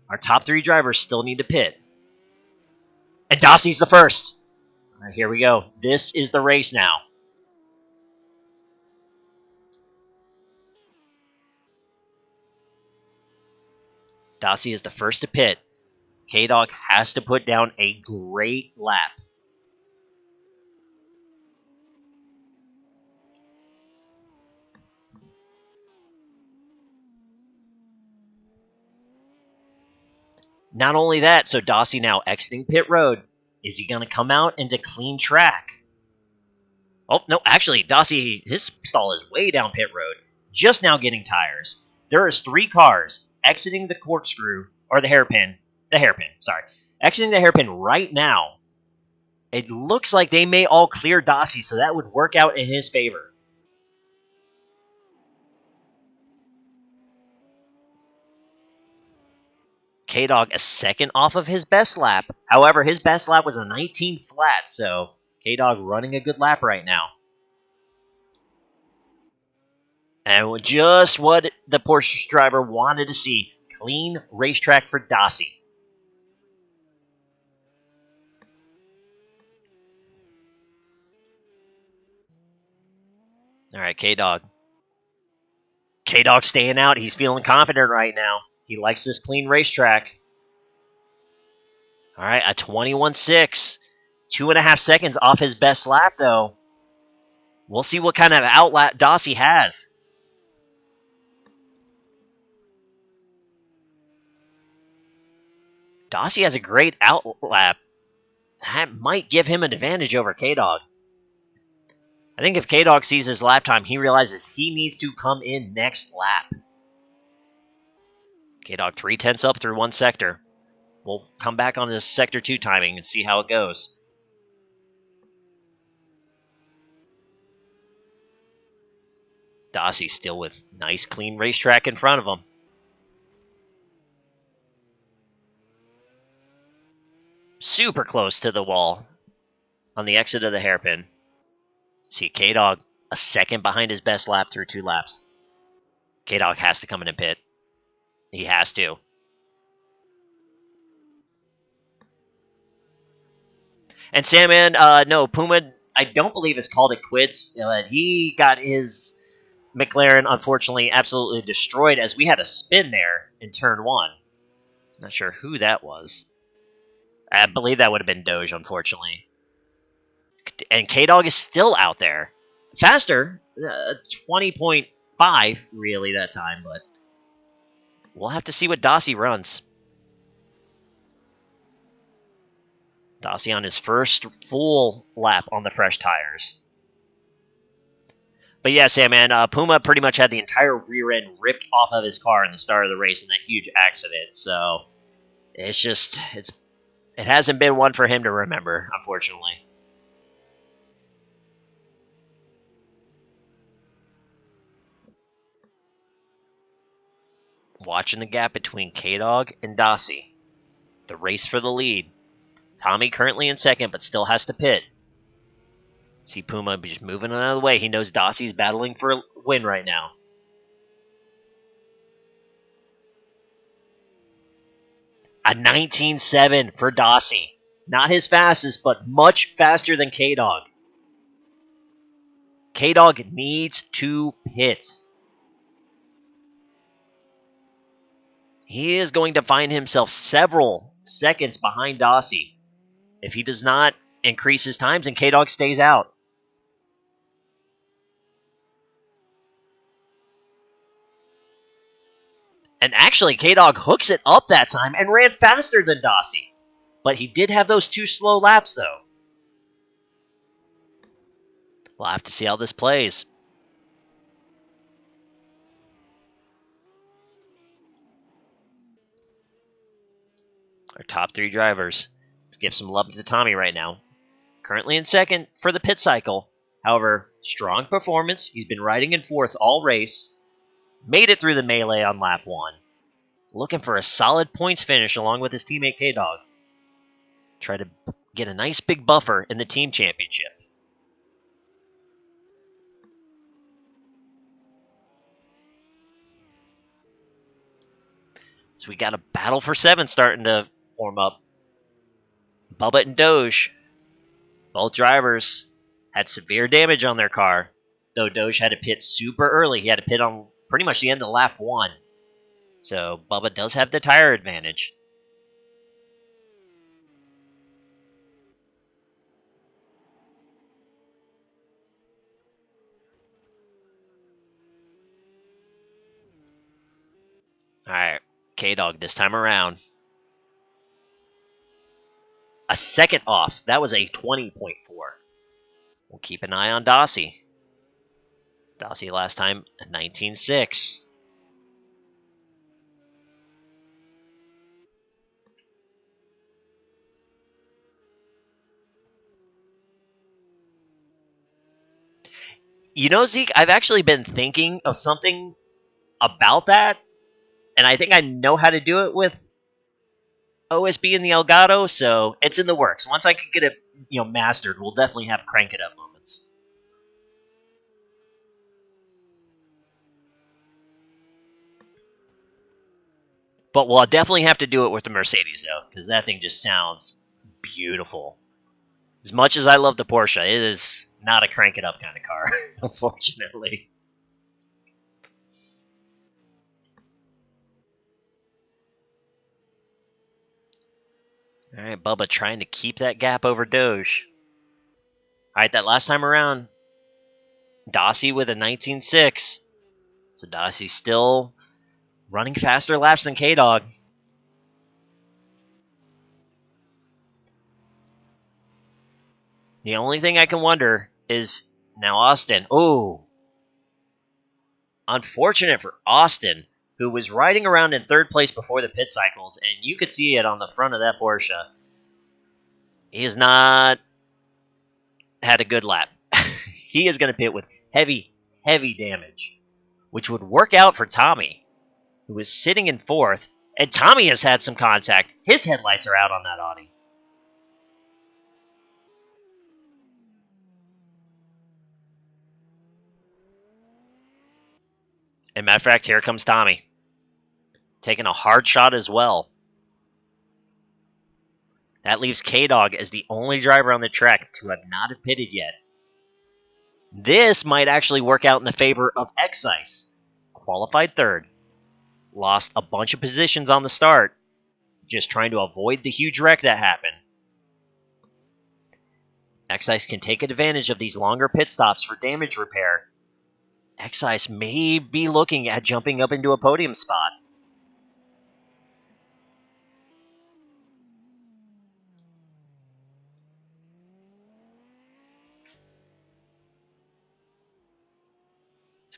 Our top three drivers still need to pit. And Dossie's the first. All right, here we go. This is the race now. Dossie is the first to pit. K-Dog has to put down a great lap. Not only that, so Dossie now exiting pit road. Is he going to come out into clean track? Oh, no, actually, Dossie, his stall is way down pit road. Just now getting tires. There is 3 cars exiting the corkscrew, or the hairpin, sorry. Exiting the hairpin right now. It looks like they may all clear Dossie, so that would work out in his favor. K-Dog a second off of his best lap. However, his best lap was a 19 flat, so K-Dog running a good lap right now. And just what the Porsche driver wanted to see. Clean racetrack for Dossie. All right, K-Dog. K-Dog staying out. He's feeling confident right now. He likes this clean racetrack. All right, a 21.6. 2.5 seconds off his best lap, though. We'll see what kind of outlap Dossie has. Dossie has a great outlap. That might give him an advantage over K-Dog. I think if K-Dog sees his lap time, he realizes he needs to come in next lap. K-Dog 3/10 up through one sector. We'll come back on this sector 2 timing and see how it goes. Dossie still with nice clean racetrack in front of him. Super close to the wall on the exit of the hairpin. See K-Dog a second behind his best lap through 2 laps. K-Dog has to come in and pit. He has to. And Sandman, no, Puma, I don't believe has called it quits. He got his McLaren, unfortunately, absolutely destroyed as we had a spin there in turn 1. Not sure who that was. I believe that would have been Doge, unfortunately. And K-Dog is still out there. Faster, 20.5 really that time, but we'll have to see what Dossie runs. Dossie on his first full lap on the fresh tires. But yeah, Sandman, Puma pretty much had the entire rear end ripped off of his car in the start of the race in that huge accident. So it's just, it hasn't been one for him to remember, unfortunately. Watching the gap between K-Dog and Dossie. The race for the lead. Tommy currently in second, but still has to pit. See Puma just moving out of the way. He knows Dossie's battling for a win right now. A 19.7 for Dossie. Not his fastest, but much faster than K-Dog. K-Dog needs to pit. He is going to find himself several seconds behind Dossie if he does not increase his times and K-Dog stays out. And actually, K-Dog hooks it up that time and ran faster than Dossie. But he did have those 2 slow laps, though. We'll have to see how this plays. Our top 3 drivers. Let's give some love to Tommy right now. Currently in second for the pit cycle. However, strong performance. He's been riding in 4th all race. Made it through the melee on lap 1. Looking for a solid points finish along with his teammate K-Dog. Try to get a nice big buffer in the team championship. So we got a battle for 7 starting to form up. Bubba and Doge, both drivers, had severe damage on their car. Though Doge had to pit super early. He had to pit on pretty much the end of lap 1. So Bubba does have the tire advantage. Alright, K-Dog this time around. A second off. That was a 20.4. We'll keep an eye on Dossie. Dossie last time, a 19.6. You know, Zeke, I've actually been thinking of something about that, and I think I know how to do it with OSB and the Elgato, so it's in the works. Once I can get it, mastered, we'll definitely have crank it up moments. But we'll definitely have to do it with the Mercedes, though, because that thing just sounds beautiful. As much as I love the Porsche, it is not a crank it up kind of car, unfortunately. All right, Bubba trying to keep that gap over Doge. All right, that last time around, Dossie with a 19.6. So Dossie's still running faster laps than K-Dog. The only thing I can wonder is Now Austin. Oh, unfortunate for Austin, who was riding around in third place before the pit cycles, and you could see it on the front of that Porsche. He has not had a good lap. He is going to pit with heavy, heavy damage, which would work out for Tommy, who is sitting in fourth, and Tommy has had some contact. His headlights are out on that Audi. And matter of fact, here comes Tommy, taking a hard shot as well. That leaves K-Dog as the only driver on the track to have not pitted yet. This might actually work out in the favor of Excise. Qualified third. Lost a bunch of positions on the start, just trying to avoid the huge wreck that happened. Excise can take advantage of these longer pit stops for damage repair. Excise may be looking at jumping up into a podium spot.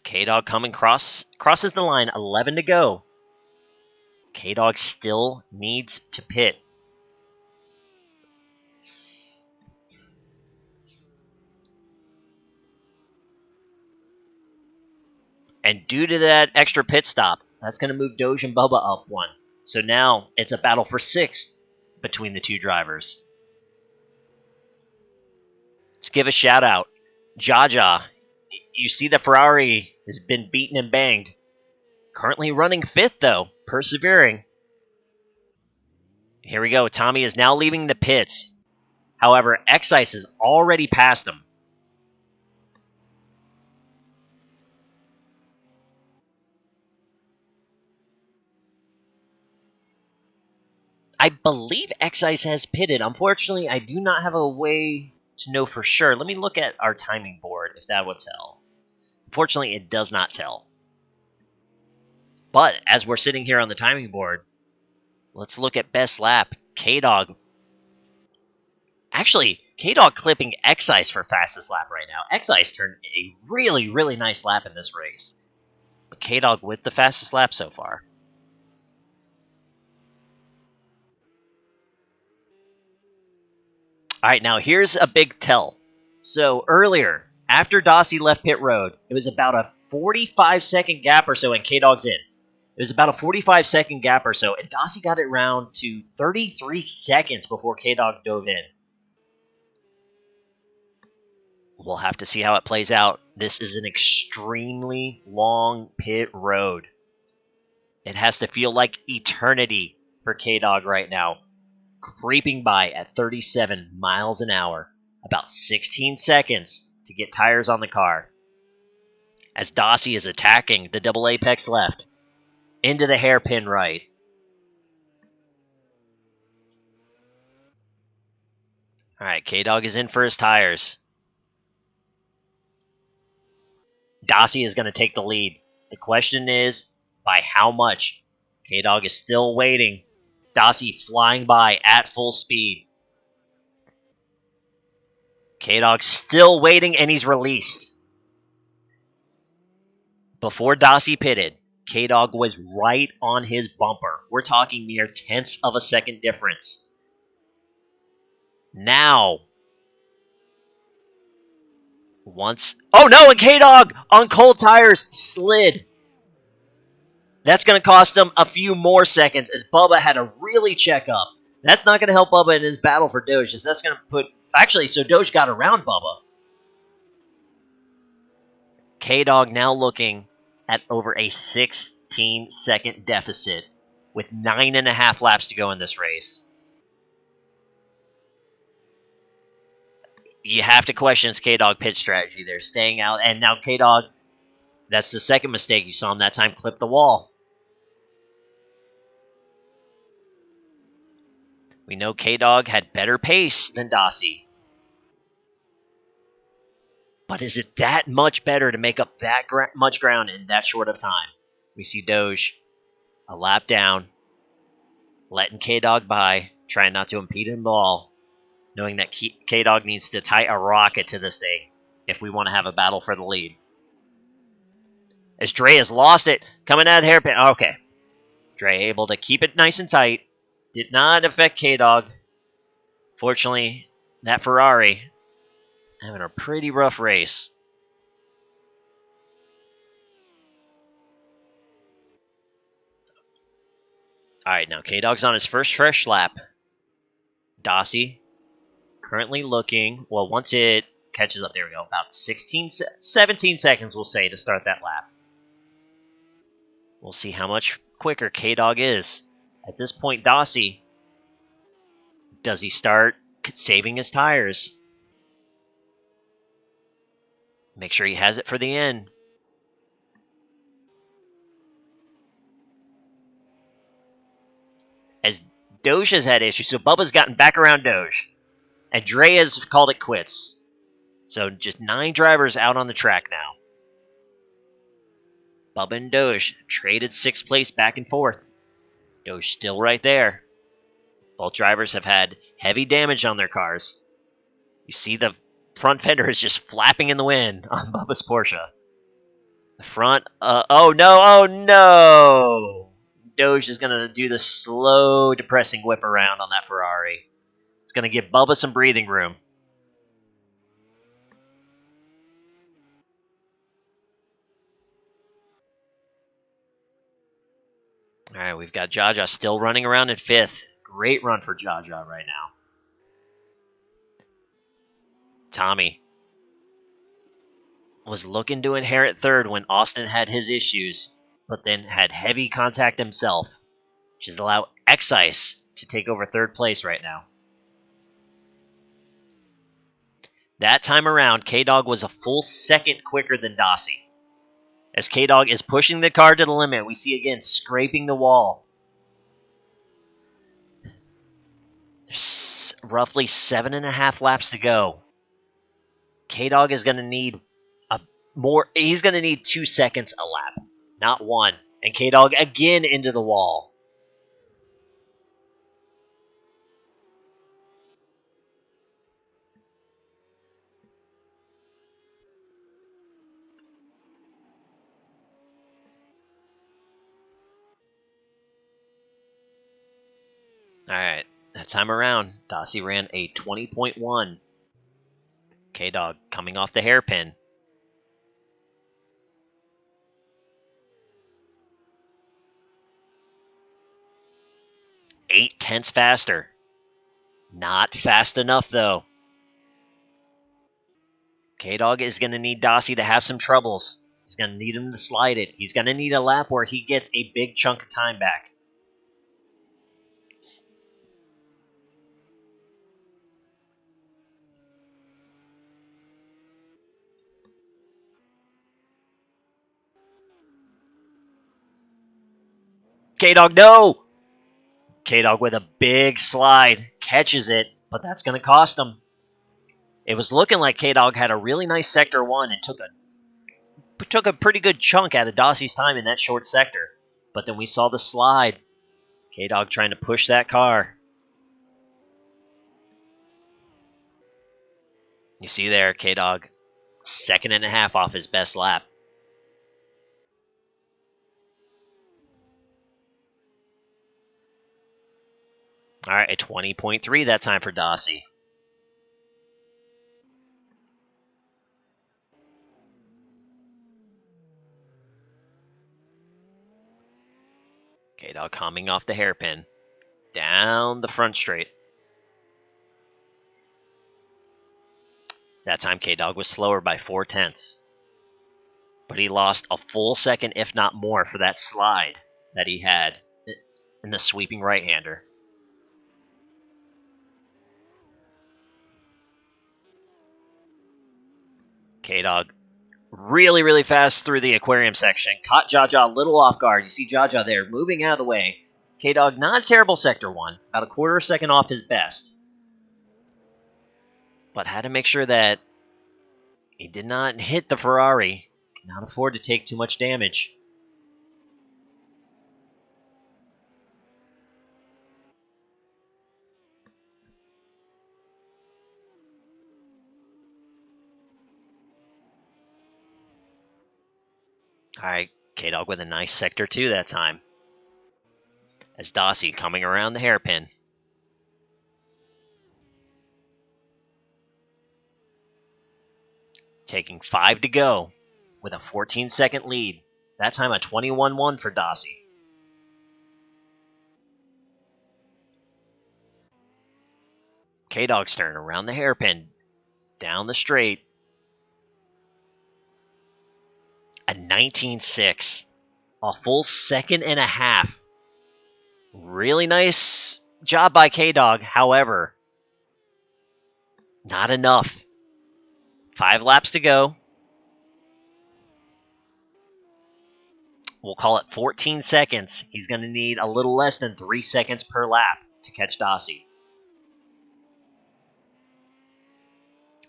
K-Dog coming crosses the line, 11 to go. K-Dog still needs to pit. And due to that extra pit stop, that's going to move Doge and Bubba up one. So now it's a battle for sixth between the two drivers. Let's give a shout out. Jaja, you see the Ferrari has been beaten and banged. Currently running fifth, though, persevering. Here we go. Tommy is now leaving the pits. However, Excise has already passed him. I believe Excise has pitted. Unfortunately, I do not have a way to know for sure. Let me look at our timing board if that would tell. Unfortunately, it does not tell. But as we're sitting here on the timing board, let's look at best lap. K-Dog. Actually, K-Dog clipping Excise for fastest lap right now. Excise turned a really, really nice lap in this race. But K-Dog with the fastest lap so far. All right, now here's a big tell. So earlier, after Dossie left pit road, it was about a 45-second gap or so, and K-Dog's in. It was about a 45-second gap or so, and Dossie got it round to 33 seconds before K-Dog dove in. We'll have to see how it plays out. This is an extremely long pit road. It has to feel like eternity for K-Dog right now. Creeping by at 37 miles an hour. About 16 seconds to get tires on the car. As Dossie is attacking the double apex left. Into the hairpin right. Alright, K-Dog is in for his tires. Dossie is going to take the lead. The question is, by how much? K-Dog is still waiting. Dossie flying by at full speed. K-Dog still waiting, and he's released. Before Dossie pitted, K-Dog was right on his bumper. We're talking mere tenths of a second difference. Now, oh no, and K-Dog on cold tires slid. That's going to cost him a few more seconds as Bubba had to really check up. That's not going to help Bubba in his battle for Doge. That's going to put... Actually, so Doge got around Bubba. K-Dog now looking at over a 16-second deficit with 9.5 laps to go in this race. You have to question his K-Dog pit strategy. They're staying out. And now K-Dog, that's the second mistake you saw him that time, clip the wall. We know K-Dog had better pace than Dossie. But is it that much better to make up that much ground in that short of time? We see Doge a lap down, letting K-Dog by, trying not to impede him at all, knowing that K-Dog needs to tie a rocket to this thing. if we want to have a battle for the lead. As Dre has lost it, coming out of the hairpin. Okay. Dre able to keep it nice and tight. Did not affect K-Dog. Fortunately, that Ferrari having a pretty rough race. Alright, now K-Dog's on his first fresh lap. Dossie currently looking, well, once it catches up, there we go, about 17 seconds, we'll say, to start that lap. We'll see how much quicker K-Dog is. At this point, Dossie, does he start saving his tires? Make sure he has it for the end. As Doge has had issues, so Bubba's gotten back around Doge. And Dre has called it quits. So just 9 drivers out on the track now. Bubba and Doge traded 6th place back and forth. Doge still right there. Both drivers have had heavy damage on their cars. You see the front fender is just flapping in the wind on Bubba's Porsche. The front, oh no! Doge is going to do the slow, depressing whip around on that Ferrari. It's going to give Bubba some breathing room. All right, we've got Jaja still running around in 5th. Great run for Jaja right now. Tommy was looking to inherit 3rd when Austin had his issues, but then had heavy contact himself, which has allowed X-Ice to take over 3rd place right now. That time around, K-Dog was a full second quicker than Dossie. As K-Dog is pushing the car to the limit, we see again scraping the wall. There's roughly 7.5 laps to go. K-Dog is going to need he's going to need 2 seconds a lap, not 1. And K-Dog again into the wall. Alright, that time around, Dossie ran a 20.1. K-Dog coming off the hairpin. Eight tenths faster. Not fast enough, though. K-Dog is going to need Dossie to have some troubles. He's going to need him to slide it. He's going to need a lap where he gets a big chunk of time back. K-Dog, no! K-Dog with a big slide. Catches it, but that's going to cost him. It was looking like K-Dog had a really nice Sector 1 and took a pretty good chunk out of Dossie's time in that short sector. But then we saw the slide. K-Dog trying to push that car. You see there, K-Dog, 2.5 off his best lap. All right, a 20.3 that time for Dossie. K-Dog coming off the hairpin. Down the front straight. That time K-Dog was slower by 4 tenths. But he lost a full second, if not more, for that slide that he had in the sweeping right-hander. K-Dog really, really fast through the aquarium section. Caught Jaja a little off guard. You see Jaja there moving out of the way. K-Dog, not a terrible Sector 1. About a quarter second off his best. But had to make sure that he did not hit the Ferrari. Cannot afford to take too much damage. Alright, K-Dog with a nice sector 2 that time. As Dossie coming around the hairpin. Taking 5 to go with a 14-second lead. That time a 21-1 for Dossie. K-Dog's turn around the hairpin. Down the straight. A 19-6. A full second and a half. Really nice job by K-Dog. However, not enough. 5 laps to go. We'll call it 14 seconds. He's going to need a little less than 3 seconds per lap to catch Dossie.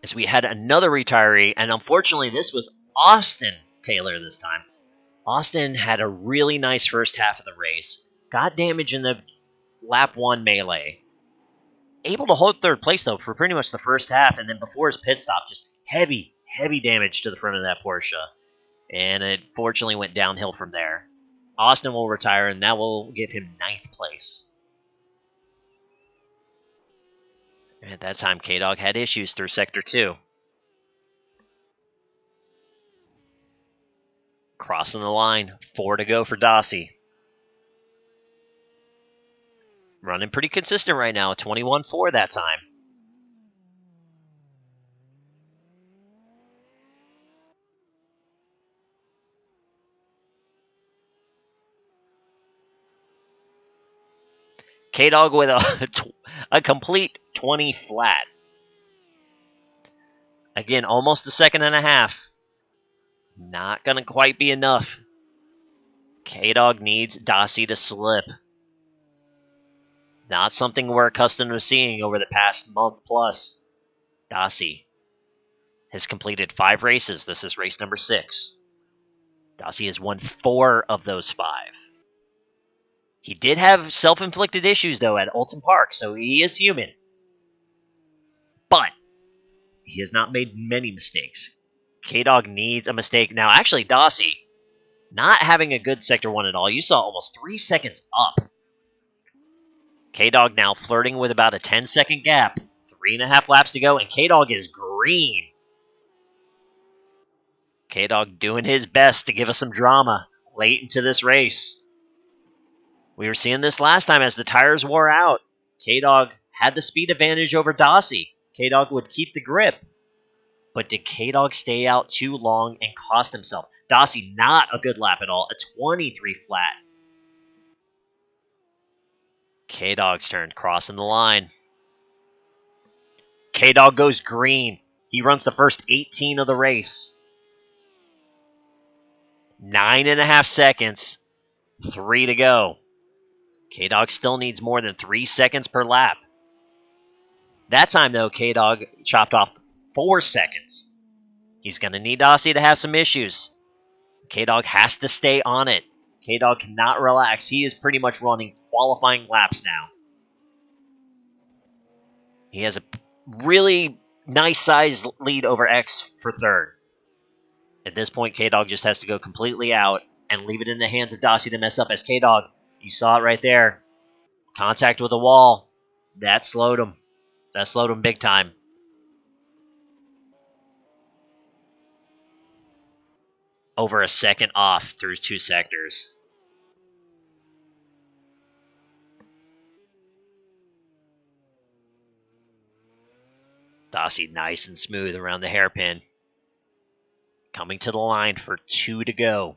As we had another retiree, and unfortunately this was Austin Taylor this time. Austin had a really nice first half of the race. Got damage in the lap 1 melee. Able to hold third place, though, for pretty much the first half, and then before his pit stop, just heavy damage to the front of that Porsche. And it fortunately went downhill from there. Austin will retire, and that will give him 9th place. And at that time, K-Dog had issues through Sector 2. Crossing the line, 4 to go for Dossie. Running pretty consistent right now, 21-4 that time. K-Dog with a complete 20 flat. Again, almost a second and a half. Not going to quite be enough. K-Dog needs Dossie to slip. Not something we're accustomed to seeing over the past month plus. Dossie has completed 5 races. This is race number 6. Dossie has won 4 of those 5. He did have self-inflicted issues, though, at Alton Park, so he is human. But he has not made many mistakes. K-Dog needs a mistake. Now, actually, Dossie, not having a good Sector 1 at all. You saw almost 3 seconds up. K-Dog now flirting with about a 10-second gap. 3.5 laps to go, and K-Dog is green. K-Dog doing his best to give us some drama late into this race. We were seeing this last time as the tires wore out. K-Dog had the speed advantage over Dossie. K-Dog would keep the grip. But did K-Dog stay out too long and cost himself? Dossie, not a good lap at all. A 23 flat. K-Dog's turn, crossing the line. K-Dog goes green. He runs the first 18 of the race. 9.5 seconds. 3 to go. K-Dog still needs more than 3 seconds per lap. That time, though, K-Dog chopped off 4 seconds. He's going to need Dossie to have some issues. K-Dog has to stay on it. K-Dog cannot relax. He is pretty much running qualifying laps now. He has a really nice size lead over X for third. At this point, K-Dog just has to go completely out and leave it in the hands of Dossie to mess up as K-Dog, you saw it right there. Contact with the wall. That slowed him. That slowed him big time. Over a second off through 2 sectors. Dossie nice and smooth around the hairpin. Coming to the line for 2 to go.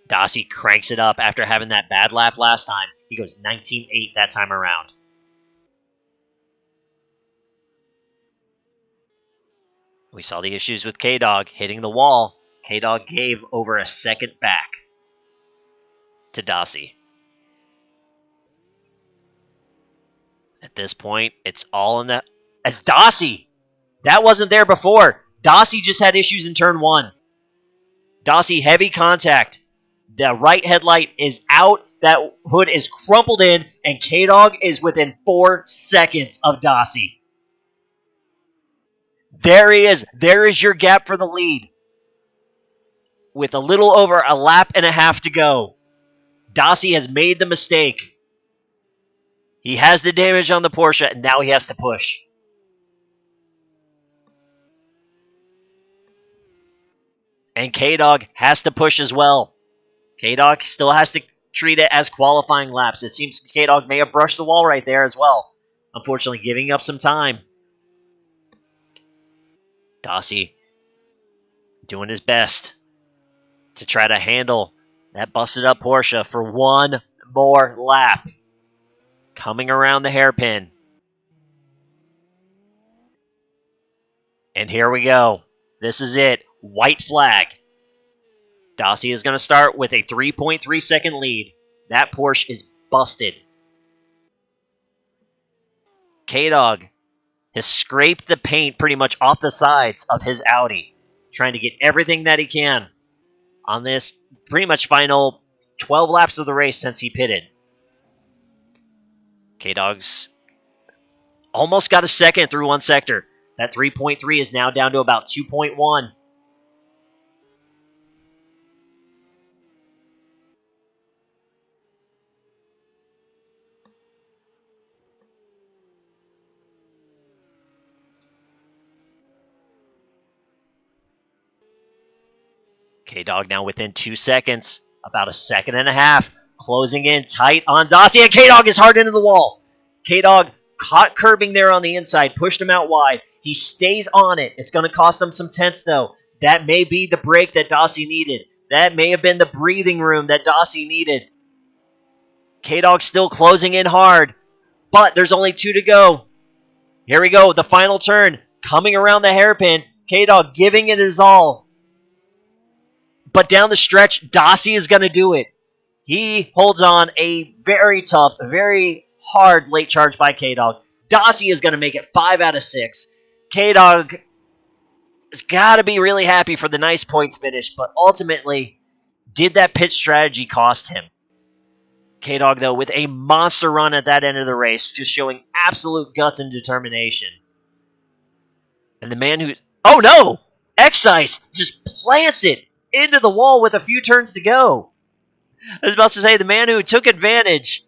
Dossie cranks it up after having that bad lap last time. He goes 19.8 that time around. We saw the issues with K-Dog hitting the wall. K-Dog gave over a second back to Dossie. At this point, it's all in the... As Dossie! That wasn't there before. Dossie just had issues in turn 1. Dossie, heavy contact. The right headlight is out. That hood is crumpled in. And K-Dog is within 4 seconds of Dossie. There he is. There is your gap for the lead. with a little over a lap and a half to go. Dossie has made the mistake. He has the damage on the Porsche, and now he has to push. And K-Dog has to push as well. K-Dog still has to treat it as qualifying laps. It seems K-Dog may have brushed the wall right there as well. Unfortunately, giving up some time. Dossie doing his best to try to handle that busted up Porsche for one more lap. Coming around the hairpin. And here we go. This is it. White flag. Dossie is going to start with a 3.3 second lead. That Porsche is busted. K-Dog has scraped the paint pretty much off the sides of his Audi, trying to get everything that he can on this pretty much final 12 laps of the race since he pitted. K-Dog's almost got a second through one sector. That 3.3 is now down to about 2.1. K-Dog now within 2 seconds. About a second and a half. Closing in tight on Dossie. And K-Dog is hard into the wall. K-Dog caught curbing there on the inside. Pushed him out wide. He stays on it. It's going to cost him some tenths, though. That may be the break that Dossie needed. That may have been the breathing room that Dossie needed. K-Dog still closing in hard. But there's only 2 to go. Here we go. The final turn. Coming around the hairpin. K-Dog giving it his all. But down the stretch, Dossie is going to do it. He holds on a very tough, very hard late charge by K-Dog. Dossie is going to make it 5 out of 6. K-Dog has got to be really happy for the nice points finish, but ultimately, did that pit strategy cost him? K-Dog, though, with a monster run at that end of the race, just showing absolute guts and determination. And the man who... Oh, no! Excise just plants it into the wall with a few turns to go. I was about to say, the man who took advantage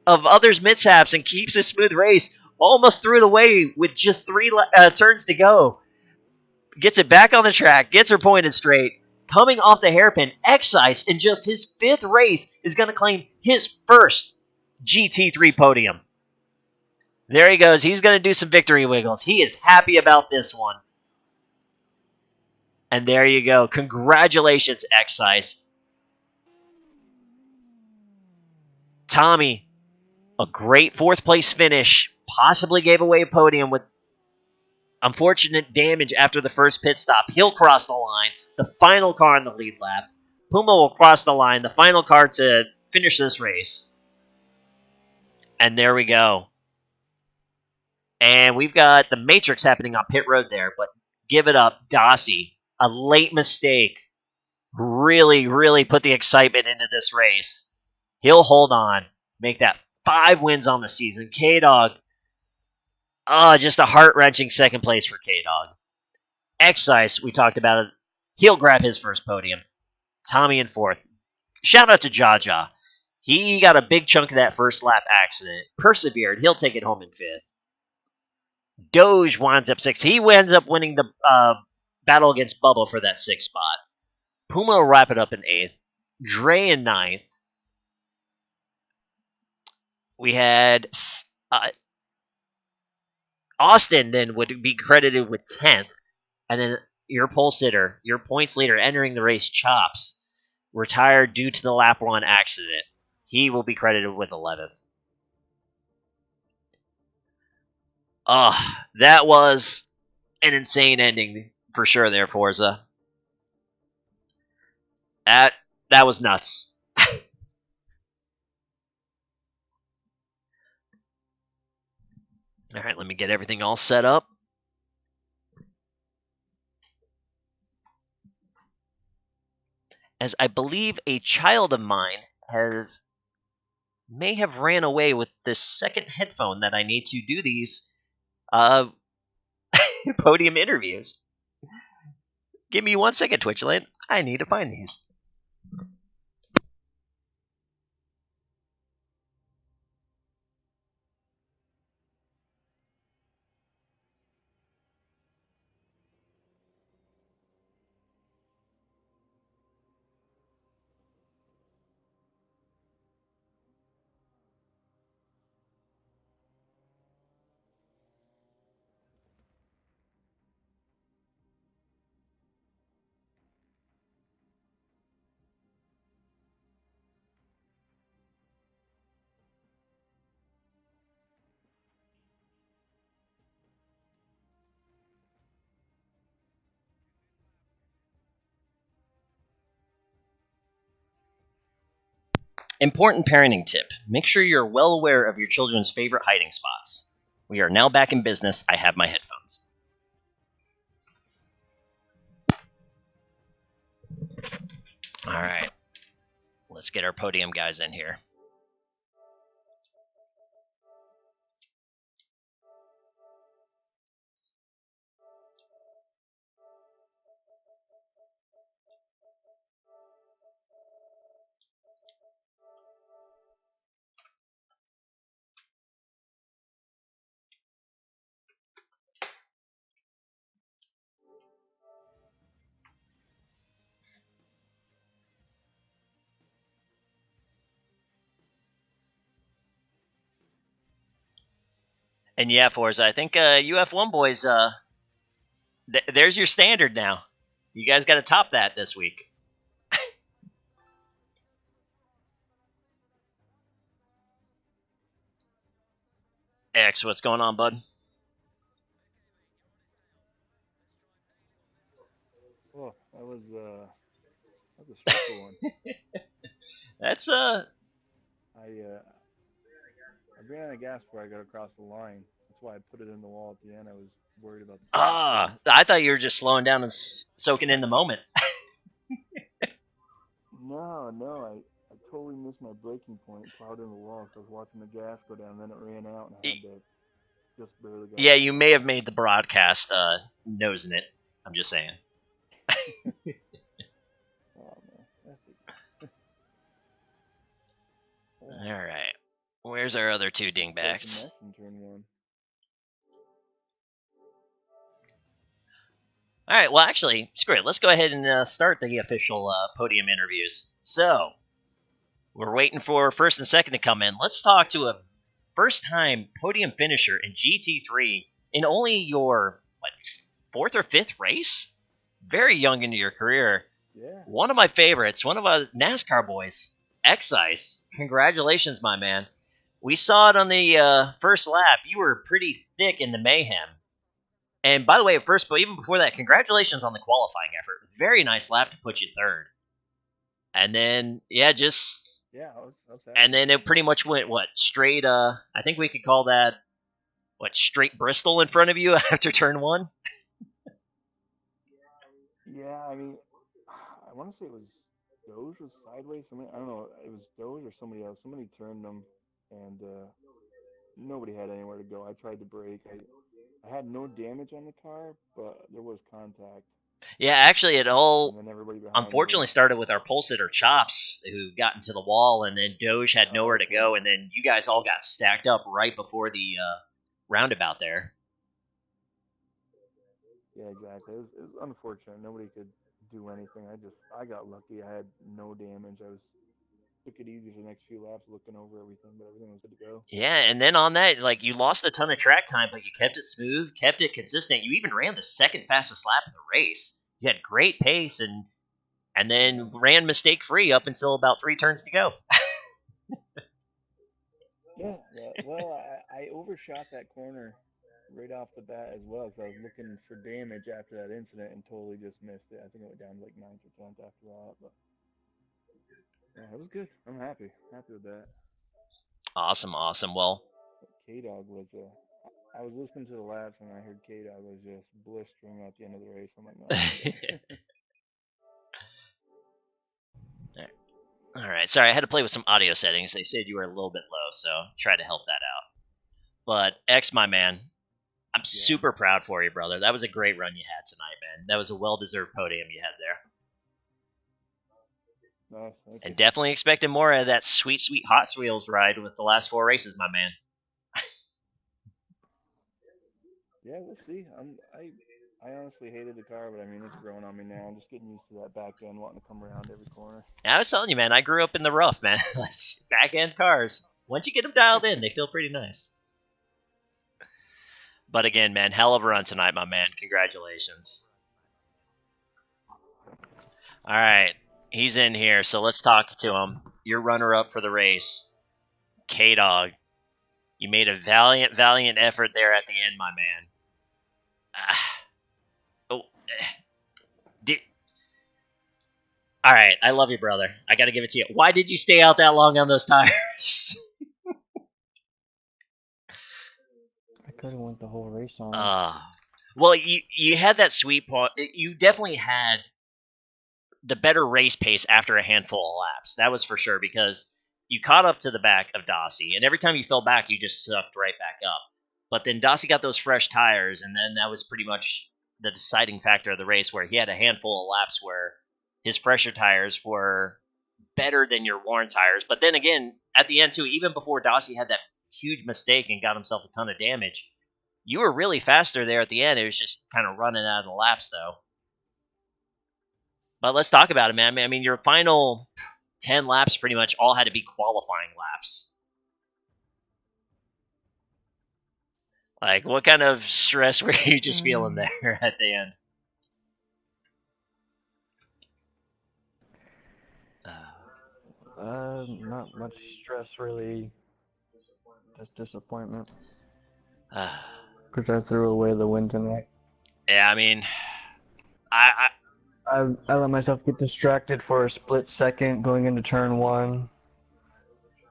of others' mishaps and keeps a smooth race almost threw it away with just 3 turns to go. Gets it back on the track, gets her pointed straight. Coming off the hairpin, Excise in just his 5th race is going to claim his first GT3 podium. There he goes. He's going to do some victory wiggles. He is happy about this one. And there you go. Congratulations, Excise. Tommy, a great 4th place finish. Possibly gave away a podium with unfortunate damage after the first pit stop. He'll cross the line. The final car in the lead lap. Puma will cross the line. The final car to finish this race. And there we go. And we've got the Matrix happening on pit road there. But give it up, Dossie. A late mistake really, really put the excitement into this race. He'll hold on. Make that 5 wins on the season. K-Dog. Just a heart-wrenching second place for K-Dog. Excise, we talked about it. He'll grab his first podium. Tommy in 4th. Shout out to Jaja. He got a big chunk of that first lap accident. Persevered. He'll take it home in 5th. Doge winds up 6th. He ends up winning the battle against Bubba for that 6th spot. Puma will wrap it up in 8th. Dre in 9th. We had Austin then would be credited with 10th. And then your pole sitter, your points leader entering the race, Chops, retired due to the lap 1 accident. He will be credited with 11th. That was an insane ending for sure there, Forza. That was nuts. All right, let me get everything all set up. As I believe a child of mine may have ran away with this second headphone that I need to do these podium interviews. Give me 1 second, Twitchland. I need to find these. Important parenting tip. Make sure you're well aware of your children's favorite hiding spots. We are now back in business. I have my headphones. All right. Let's get our podium guys in here. And yeah, Forza, I think UF1 boys, there's your standard now. You guys got to top that this week. X, what's going on, bud? Oh, that was a special one. That's I ran out of gas before I got across the line. That's why I put it in the wall at the end. I was worried about the I thought you were just slowing down and soaking in the moment. No, I totally missed my braking point, plowed in the wall. So I was watching the gas go down, then it ran out, and I had to just barely got. Yeah, you may have made the broadcast nosing it. I'm just saying. Oh man, that's it. All right. Where's our other two dingbacks? In turn one. All right. Well, actually, screw it. Let's go ahead and start the official podium interviews. So, we're waiting for first and second to come in. Let's talk to a first-time podium finisher in GT3 in only your fourth or fifth race. Very young into your career. Yeah. One of my favorites. One of our NASCAR boys, X-Ice. Congratulations, my man. We saw it on the first lap. You were pretty thick in the mayhem. And by the way, first, but even before that, congratulations on the qualifying effort. Very nice lap to put you third. And then, I was happy. And then it pretty much went, straight, I think we could call that, straight Bristol in front of you after turn one? Yeah, I mean, I want to say it was Doge was sideways. I don't know. It was Doge or somebody else. Somebody turned them, and nobody had anywhere to go. I tried to brake. I had no damage on the car, but there was contact. Yeah, actually, it all unfortunately me started with our pole sitter Chops, who got into the wall, and then Doge had nowhere to go, and then you guys all got stacked up right before the roundabout there. Yeah, exactly. It was unfortunate. Nobody could do anything. I got lucky. I had no damage. Took it easy for the next few laps, looking over everything, but everything was good to go. Yeah, and then on that, you lost a ton of track time, but you kept it smooth, kept it consistent. You even ran the second fastest lap of the race. You had great pace, and then ran mistake free up until about 3 turns to go. Yeah. Well, I overshot that corner right off the bat as well, because I was looking for damage after that incident and totally just missed it. I think I went down to like 9th or 10th after that, but yeah, it was good. I'm happy with that. Awesome. Well, K-Dog was I was listening to the laps and I heard K-Dog was just blistering at the end of the race. I'm like, no. All right. Sorry, I had to play with some audio settings. They said you were a little bit low, so try to help that out. But X, my man, I'm super proud for you, brother. That was a great run you had tonight, man. That was a well-deserved podium you had there. Nice. Thank And you. definitely expecting more of that sweet, sweet Hot Wheels ride with the last 4 races, my man. Yeah, we'll see. I honestly hated the car, but I mean, it's growing on me now. I'm just getting used to that back end, wanting to come around every corner. I was telling you, man, I grew up in the rough, man. Back end cars. Once you get them dialed in, they feel pretty nice. But again, man, hell of a run tonight, my man. Congratulations. All right, he's in here, so let's talk to him. Your runner-up for the race, K-Dog. You made a valiant, valiant effort there at the end, my man. All right, I love you, brother. I got to give it to you. Why did you stay out that long on those tires? I could have went the whole race on. Well, you had that sweet point. You definitely had the better race pace after a handful of laps. That was for sure, because you caught up to the back of Dossie, and every time you fell back, you just sucked right back up. But then Dossie got those fresh tires, and then that was pretty much the deciding factor of the race, where he had a handful of laps where his fresher tires were better than your worn tires. But then again, at the end too, even before Dossie had that huge mistake and got himself a ton of damage, you were really faster there at the end. It was just kind of running out of the laps, though. But let's talk about it, man. I mean, your final 10 laps pretty much all had to be qualifying laps. Like, what kind of stress were you just feeling there at the end? Not much stress, really. Just disappointment. Because I threw away the win tonight. Yeah, I mean, I let myself get distracted for a split second going into turn 1.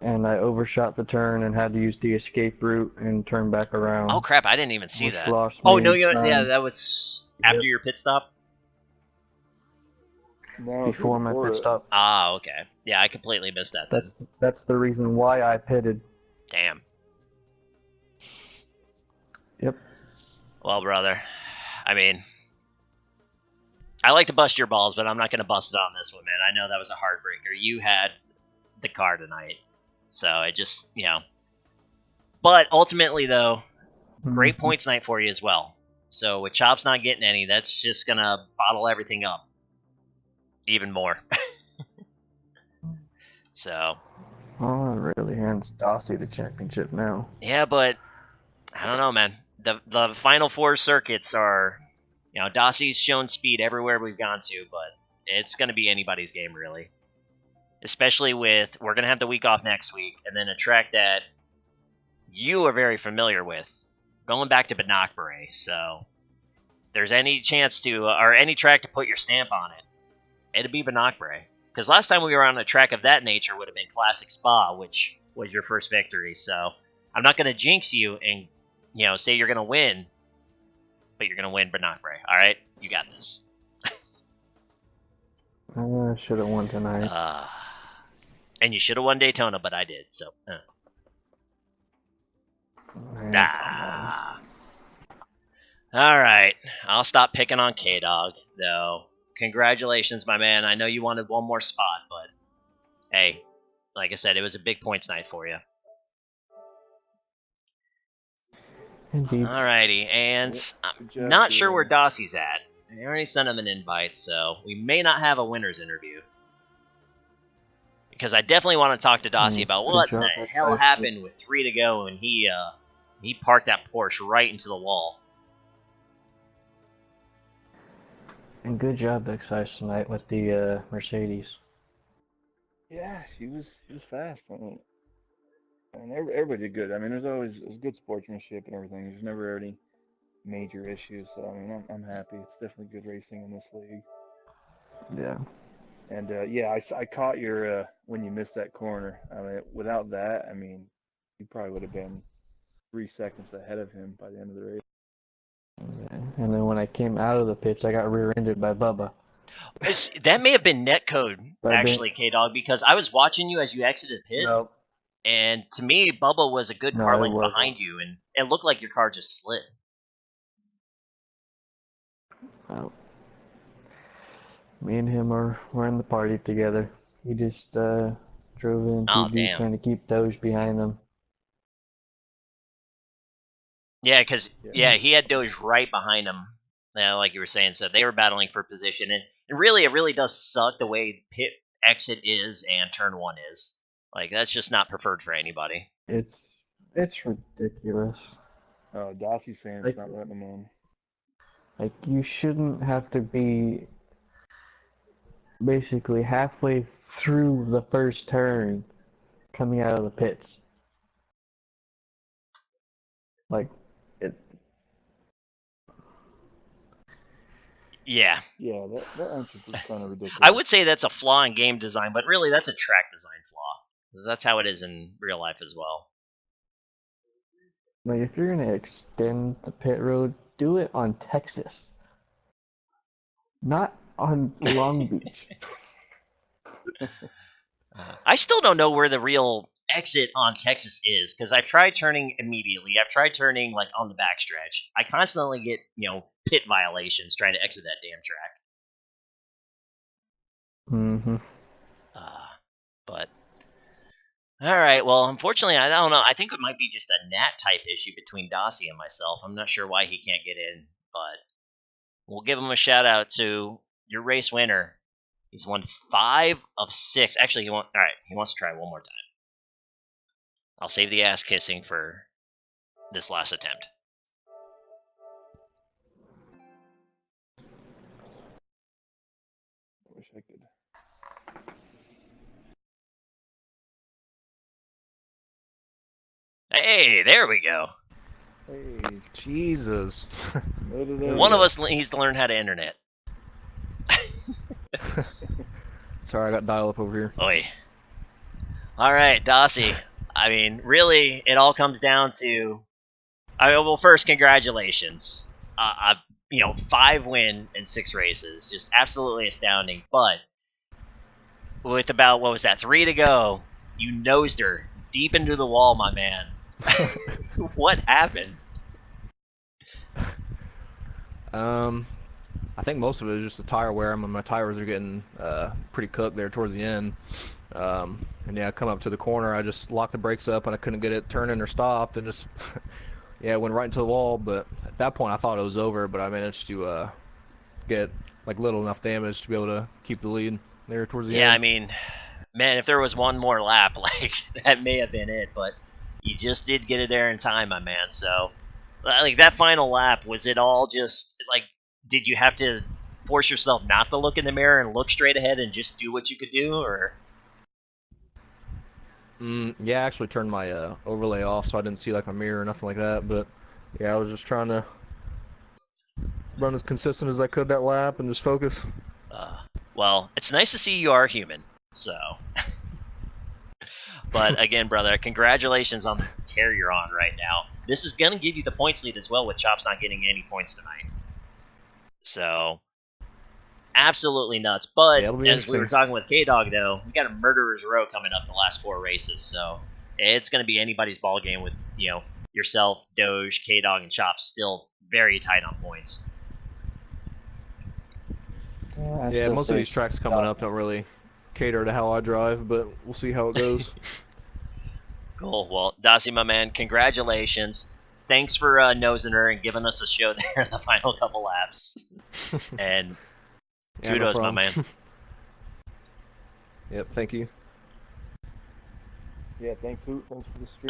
And I overshot the turn and had to use the escape route and turn back around. Oh, crap, I didn't even see that. Lost Oh, me no, yeah, that was after your pit stop? No, before my pit stop. Ah, okay. Yeah, I completely missed that then. That's the reason why I pitted. Damn. Yep. Well, brother, I mean, I like to bust your balls, but I'm not going to bust it on this one, man. I know that was a heartbreaker. You had the car tonight, so it just, But ultimately, though, great points night for you as well. So with Chops not getting any, that's just going to bottle everything up even more. So. Oh, it really hands Dossie the championship now. Yeah, but I don't know, man. The final 4 circuits are, Dossie's shown speed everywhere we've gone to, but it's going to be anybody's game, really. Especially with, we're going to have the week off next week, and then a track that you are very familiar with, going back to Bannockbury. So, there's any chance to, or any track to put your stamp on it, it'd be Bannockbury. Because last time we were on a track of that nature would have been Classic Spa, which was your first victory. So, I'm not going to jinx you and, say you're going to win, but you're going to win Bannockbury. All right? You got this. I should have won tonight. And you should have won Daytona, but I did. So, All right. I'll stop picking on K-Dog, though. Congratulations, my man. I know you wanted one more spot, but hey, like I said, it was a big points night for you. Indeed. Alrighty, and I'm not sure where Dossie's at. I already sent him an invite, so we may not have a winner's interview. Because I definitely want to talk to Dossie about what the hell happened with 3 to go, and he parked that Porsche right into the wall. And good job, Excise, tonight with the Mercedes. Yeah, he was fast. And everybody did good. I mean, it was good sportsmanship and everything. There's never any major issues. So I mean, I'm happy. It's definitely good racing in this league. Yeah. And yeah, I caught your when you missed that corner. I mean, without that, I mean, you probably would have been 3 seconds ahead of him by the end of the race. And then when I came out of the pits, I got rear-ended by Bubba. That may have been netcode, actually, K-Dog, because I was watching you as you exited the pit, and to me, Bubba was a good car length behind you, and it looked like your car just slid. Me and him were in the party together. He just drove in too Oh, deep, damn. trying to keep Doge behind him. Yeah, because Yeah. he had Doge right behind him, like you were saying. So they were battling for position, and really, it really does suck the way pit exit is and turn one is. Like that's just not preferred for anybody. It's ridiculous. Oh, Dossie's saying it's not letting them in. Like you shouldn't have to be basically halfway through the first turn coming out of the pits. Like it. Yeah, Yeah, that entrance is kind of ridiculous. I would say that's a flaw in game design, but really that's a track design flaw. 'Cause that's how it is in real life as well. Like if you're gonna extend the pit road, do it on Texas, not on Long Beach. I still don't know where the real exit on Texas is because I've tried turning immediately. I've tried turning like on the backstretch. I constantly get pit violations trying to exit that damn track. Mm-hmm. But all right, well, unfortunately, I don't know. I think it might be just a Nat type issue between Dossie and myself. I'm not sure why he can't get in, but we'll give him a shout out to your race winner. He's won 5 of 6. Actually, he wants to try one more time. I'll save the ass kissing for this last attempt. I wish I could. Hey, there we go. Hey, Jesus. made it in. One of us needs to learn how to internet. Sorry, I got dial up over here. Oi. All right, Dossie. I mean, really, it all comes down to. Well, first, congratulations. 5 win in 6 races, just absolutely astounding. But with about 3 to go, you nosed her deep into the wall, my man. What happened? I think most of it is just the tire wear. I mean, my tires are getting pretty cooked there towards the end. And yeah, I come up to the corner, I just locked the brakes up and I couldn't get it turning or stopped, and just yeah, it went right into the wall. But at that point, I thought it was over, but I managed to get like little enough damage to be able to keep the lead there towards the end. Yeah, I mean, man, if there was one more lap, like that may have been it, but you just did get it there in time, my man. So, like that final lap, was it all just like, did you have to force yourself not to look in the mirror and look straight ahead and just do what you could do, or? Yeah, I actually turned my overlay off, so I didn't see like my mirror or nothing like that. But yeah, I was just trying to run as consistent as I could that lap and just focus. Well, it's nice to see you are human. So, but again, brother, congratulations on the tear you're on right now. This is gonna give you the points lead as well, with Chops not getting any points tonight. So, absolutely nuts. But Yeah, as we were talking with K-Dog, though, we got a murderer's row coming up the last 4 races. So it's going to be anybody's ball game with yourself, Doge, K-Dog, and Chops still very tight on points. Yeah, most of these tracks coming up don't really cater to how I drive, but we'll see how it goes. Cool. Well, Dossie, my man, congratulations. Thanks for nosing her and giving us a show there in the final couple laps. And Yeah, kudos, no my man. Yep, thank you. Yeah, thanks for the stream.